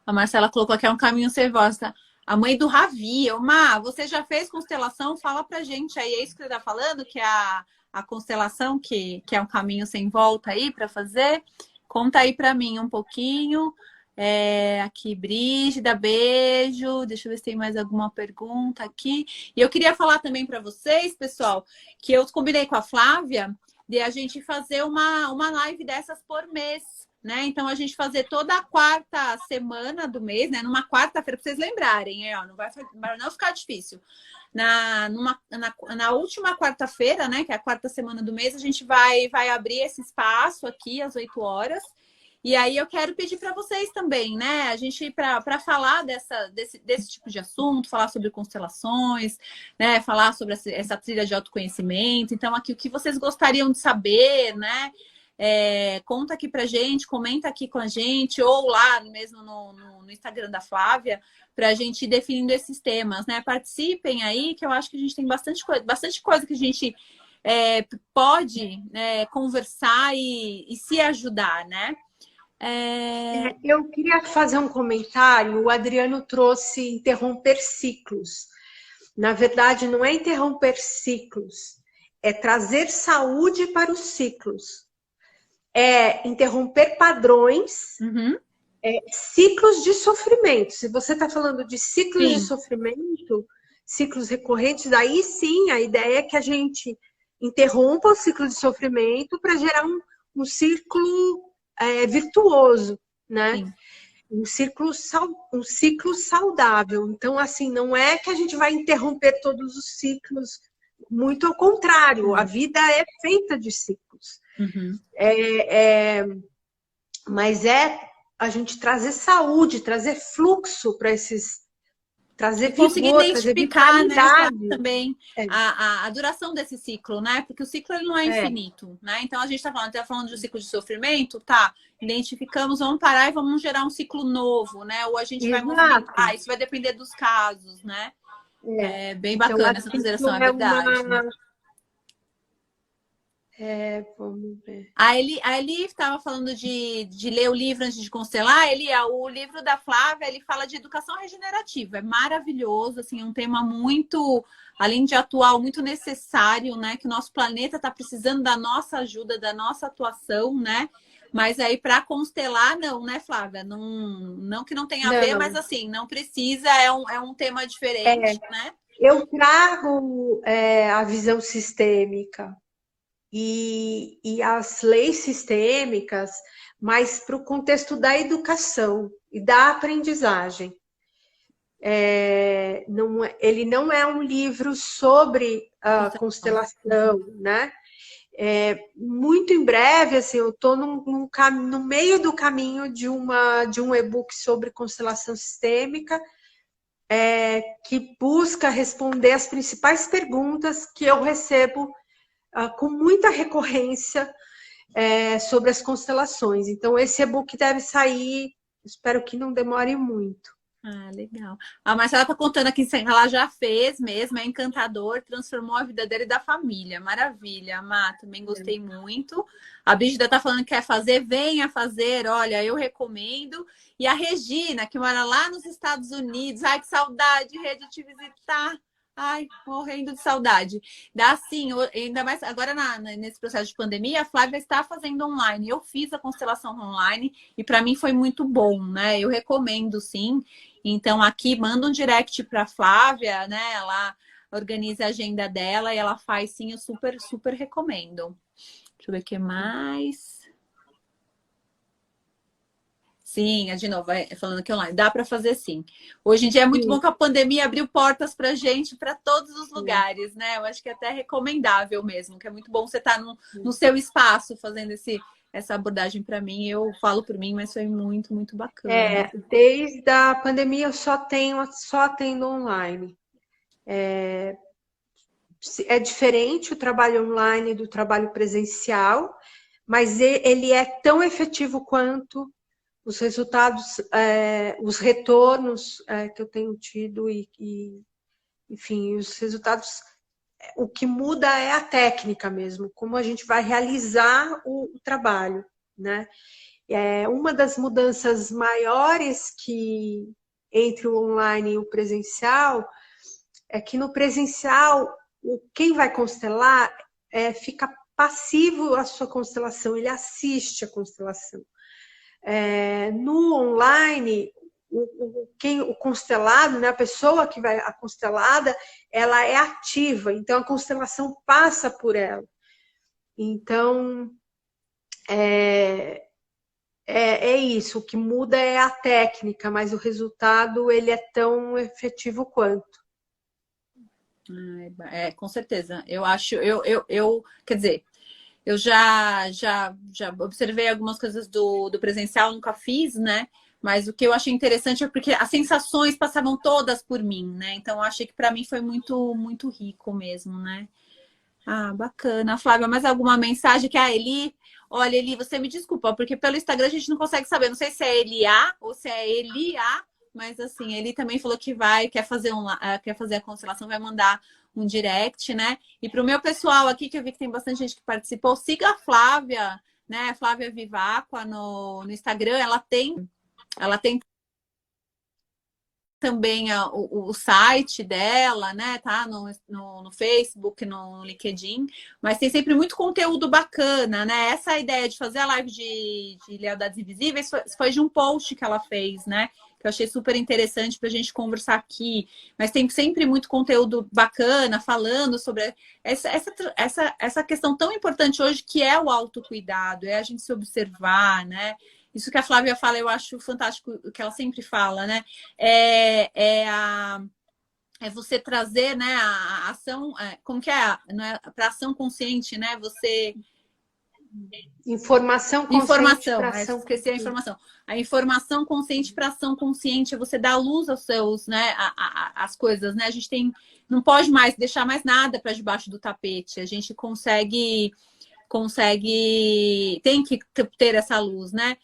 A Marcela colocou aqui, é um caminho sem volta. A mãe do Ravi, Má, você já fez constelação? Fala pra gente aí, é isso que você tá falando? Que é a constelação, que é um caminho sem volta aí para fazer? Conta aí pra mim um pouquinho. Aqui, Brígida, beijo. Deixa eu ver se tem mais alguma pergunta aqui. E eu queria falar também para vocês, pessoal, que eu combinei com a Flávia de a gente fazer uma live dessas por mês. Né? Então, a gente fazer toda a quarta semana do mês, né? Numa quarta-feira, para vocês lembrarem, não vai não ficar difícil. Na última quarta-feira, né? Que é a quarta semana do mês, a gente vai abrir esse espaço aqui às 8 horas. E aí eu quero pedir para vocês também, né? A gente, para falar desse tipo de assunto, falar sobre constelações, né? Falar sobre essa trilha de autoconhecimento. Então, aqui o que vocês gostariam de saber, né? Conta aqui pra gente, comenta aqui com a gente, ou lá mesmo no Instagram da Flávia, pra gente ir definindo esses temas, né? Participem aí, que eu acho que a gente tem bastante coisa que a gente pode conversar e se ajudar, né? Eu queria fazer um comentário. O Adriano trouxe interromper ciclos. Na verdade, não é interromper ciclos, é trazer saúde para os ciclos. Interromper padrões, ciclos de sofrimento. Se você está falando de ciclos de sofrimento, ciclos recorrentes, aí sim, a ideia é que a gente interrompa o ciclo de sofrimento para gerar um ciclo virtuoso, né? Um ciclo saudável. Então, assim, não é que a gente vai interromper todos os ciclos muito ao contrário, a vida é feita de ciclos. Uhum. Mas a gente trazer saúde, trazer fluxo para esses... Trazer conseguir vigor, trazer identificar, né, vitalidade. também a duração desse ciclo, né? Porque o ciclo ele não é infinito, né? Então a gente está falando de um ciclo de sofrimento, tá? Identificamos, vamos parar e vamos gerar um ciclo novo, né? Ou a gente vai movimentar, isso vai depender dos casos, né? É bem bacana essa consideração, é verdade. Vamos ver. A Eli estava falando de ler o livro antes de constelar. O livro da Flávia, ele fala de educação regenerativa. É maravilhoso, assim, é um tema muito, além de atual, muito necessário, né? Que o nosso planeta está precisando da nossa ajuda, da nossa atuação, né? Mas aí, para constelar, não, né, Flávia? Não que não tenha a ver, mas assim, não precisa, é um tema diferente, né? Eu trago a visão sistêmica e as leis sistêmicas, mas para o contexto da educação e da aprendizagem. Ele não é um livro sobre a constelação, né? Muito em breve, assim, eu estou no meio do caminho de um e-book sobre constelação sistêmica, que busca responder as principais perguntas que eu recebo com muita recorrência sobre as constelações. Então, esse e-book deve sair, espero que não demore muito. Ah, legal. A Marcela tá contando aqui, ela já fez mesmo, é encantador, transformou a vida dela e da família. Maravilha, Má, também gostei muito. A Brígida tá falando que quer fazer, venha fazer, olha, eu recomendo. E a Regina, que mora lá nos Estados Unidos, ai, que saudade, Rê, de te visitar. Ai, morrendo de saudade. Dá sim, ainda mais agora nesse processo de pandemia, a Flávia está fazendo online. Eu fiz a constelação online e para mim foi muito bom, né? Eu recomendo sim. Então aqui manda um direct para a Flávia, né? Ela organiza a agenda dela e ela faz sim, eu super, super recomendo. Deixa eu ver o que mais. Sim, de novo, falando aqui online, dá para fazer sim. Hoje em dia é muito bom que a pandemia abriu portas para gente, para todos os lugares, né? Eu acho que é até recomendável mesmo, que é muito bom você estar no seu espaço fazendo essa abordagem para mim. Eu falo por mim, mas foi muito, muito bacana. Desde a pandemia eu só atendo online. É diferente o trabalho online do trabalho presencial, mas ele é tão efetivo quanto os resultados, os retornos que eu tenho tido enfim, os resultados. O que muda é a técnica mesmo, como a gente vai realizar o trabalho, né? Uma das mudanças maiores que entre o online e o presencial é que no presencial quem vai constelar fica passivo à sua constelação, ele assiste a constelação. No online, o constelado, né, a pessoa que vai, a constelada, ela é ativa, então a constelação passa por ela. Então, é isso, o que muda é a técnica, mas o resultado ele é tão efetivo quanto. Com certeza. Eu acho, quer dizer, eu já observei algumas coisas do presencial, nunca fiz, né? Mas o que eu achei interessante é porque as sensações passavam todas por mim, né? Então eu achei que para mim foi muito, muito rico mesmo, né? Ah, bacana. Flávia, mais alguma mensagem que a Eli... Olha, Eli, você me desculpa, porque pelo Instagram a gente não consegue saber. Não sei se é Elia ou se é Elia, mas assim, ele também falou que quer fazer a constelação, vai mandar um direct, né? E para o meu pessoal aqui, que eu vi que tem bastante gente que participou, siga a Flávia, né? Flávia Vivacqua no Instagram. Ela tem também o site dela, né? Tá no Facebook, no LinkedIn, mas tem sempre muito conteúdo bacana, né? Essa ideia de fazer a live de Lealdades Invisíveis foi de um post que ela fez, né? Que eu achei super interessante para a gente conversar aqui. Mas tem sempre muito conteúdo bacana falando sobre essa questão tão importante hoje que é o autocuidado, é a gente se observar, né? Isso que a Flávia fala, eu acho fantástico o que ela sempre fala, né? é você trazer, né, a ação, como que é? Não é para ação consciente, né? Você Informação consciente informação, para ação esqueci a consciente. informação. A informação consciente para ação consciente é você dar luz aos seus, né, as coisas, né? A gente não pode mais deixar mais nada para debaixo do tapete. A gente tem que ter essa luz, né?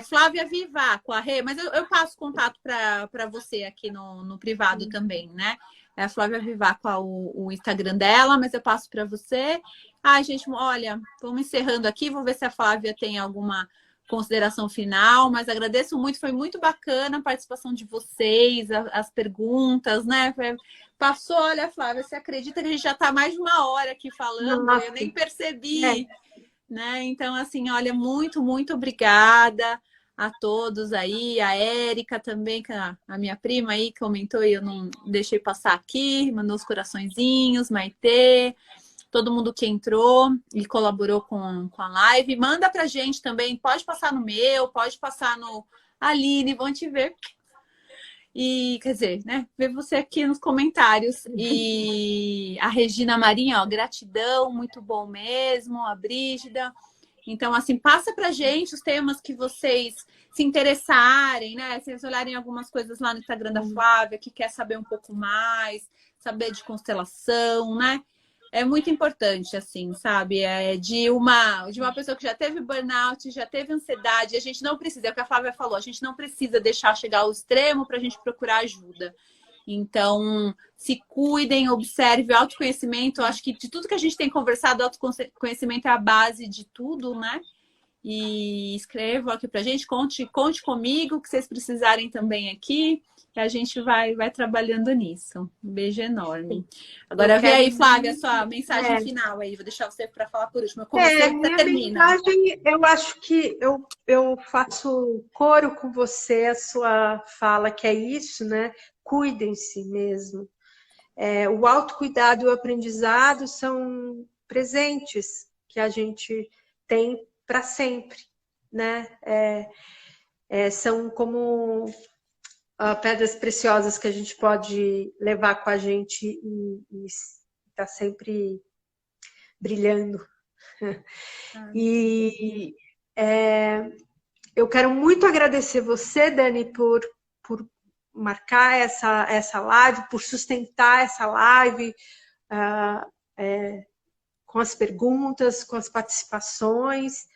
Flávia Vivar com a Rê, mas eu passo contato para você aqui no privado também, né? É a Flávia Vivar com o Instagram dela, mas eu passo para você. Ai, gente, olha, vamos encerrando aqui, vou ver se a Flávia tem alguma consideração final, mas agradeço muito, foi muito bacana a participação de vocês, as perguntas, né? Passou, olha, Flávia, você acredita que a gente já está mais de uma hora aqui falando? Nossa, Eu nem percebi, né? Então, assim, olha, muito, muito obrigada a todos aí, a Érica também, que a minha prima aí comentou e eu não deixei passar aqui, mandou os coraçõezinhos, Maitê, todo mundo que entrou e colaborou com a live. Manda pra gente também, pode passar no meu, pode passar no Aline, vão te ver. E, quer dizer, né? Ver você aqui nos comentários. E a Regina Marinha, ó, gratidão, muito bom mesmo. A Brígida. Então, assim, passa pra gente os temas que vocês se interessarem, né? Se vocês olharem algumas coisas lá no Instagram da Flávia, que quer saber um pouco mais, saber de constelação, né? É muito importante, assim, sabe? De uma pessoa que já teve burnout, já teve ansiedade. A gente não precisa, é o que a Flávia falou, a gente não precisa deixar chegar ao extremo para a gente procurar ajuda. Então, se cuidem, observe o autoconhecimento. Eu acho que de tudo que a gente tem conversado, o autoconhecimento é a base de tudo, né? E escrevam aqui pra gente, conte comigo, o que vocês precisarem também aqui, que a gente vai trabalhando nisso. Um beijo enorme. Agora vê aí, Flávia, a sua mensagem final aí. Vou deixar você para falar por último. Eu comecei, você Minha termina. mensagem, eu acho que eu faço coro com você, a sua fala, que é isso, né? Cuidem-se mesmo. O autocuidado e o aprendizado são presentes que a gente tem para sempre, né? São como pedras preciosas que a gente pode levar com a gente e tá sempre brilhando. E eu quero muito agradecer você, Dani, por marcar essa live, por sustentar essa live com as perguntas, com as participações.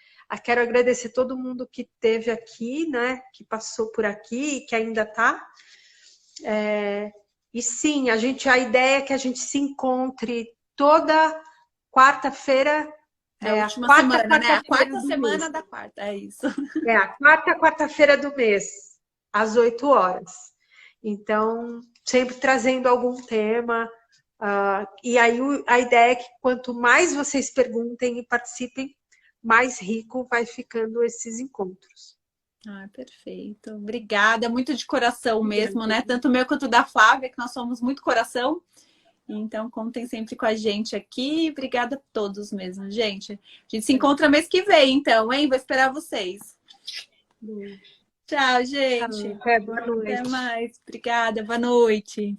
Quero agradecer todo mundo que esteve aqui, né? Que passou por aqui e que ainda está. E sim, a ideia é que a gente se encontre toda quarta-feira. A última semana, né? A quarta semana da quarta, é isso. A quarta-feira do mês, às 8 horas. Então, sempre trazendo algum tema. E aí a ideia é que quanto mais vocês perguntem e participem, mais rico vai ficando esses encontros. Perfeito. Obrigada. Muito de coração mesmo, né? Tanto meu quanto da Flávia, que nós somos muito coração. Então, contem sempre com a gente aqui. Obrigada a todos mesmo, gente. A gente se encontra mês que vem, então, hein? Vou esperar vocês. Tchau, gente. Boa noite. Até mais. Obrigada. Boa noite.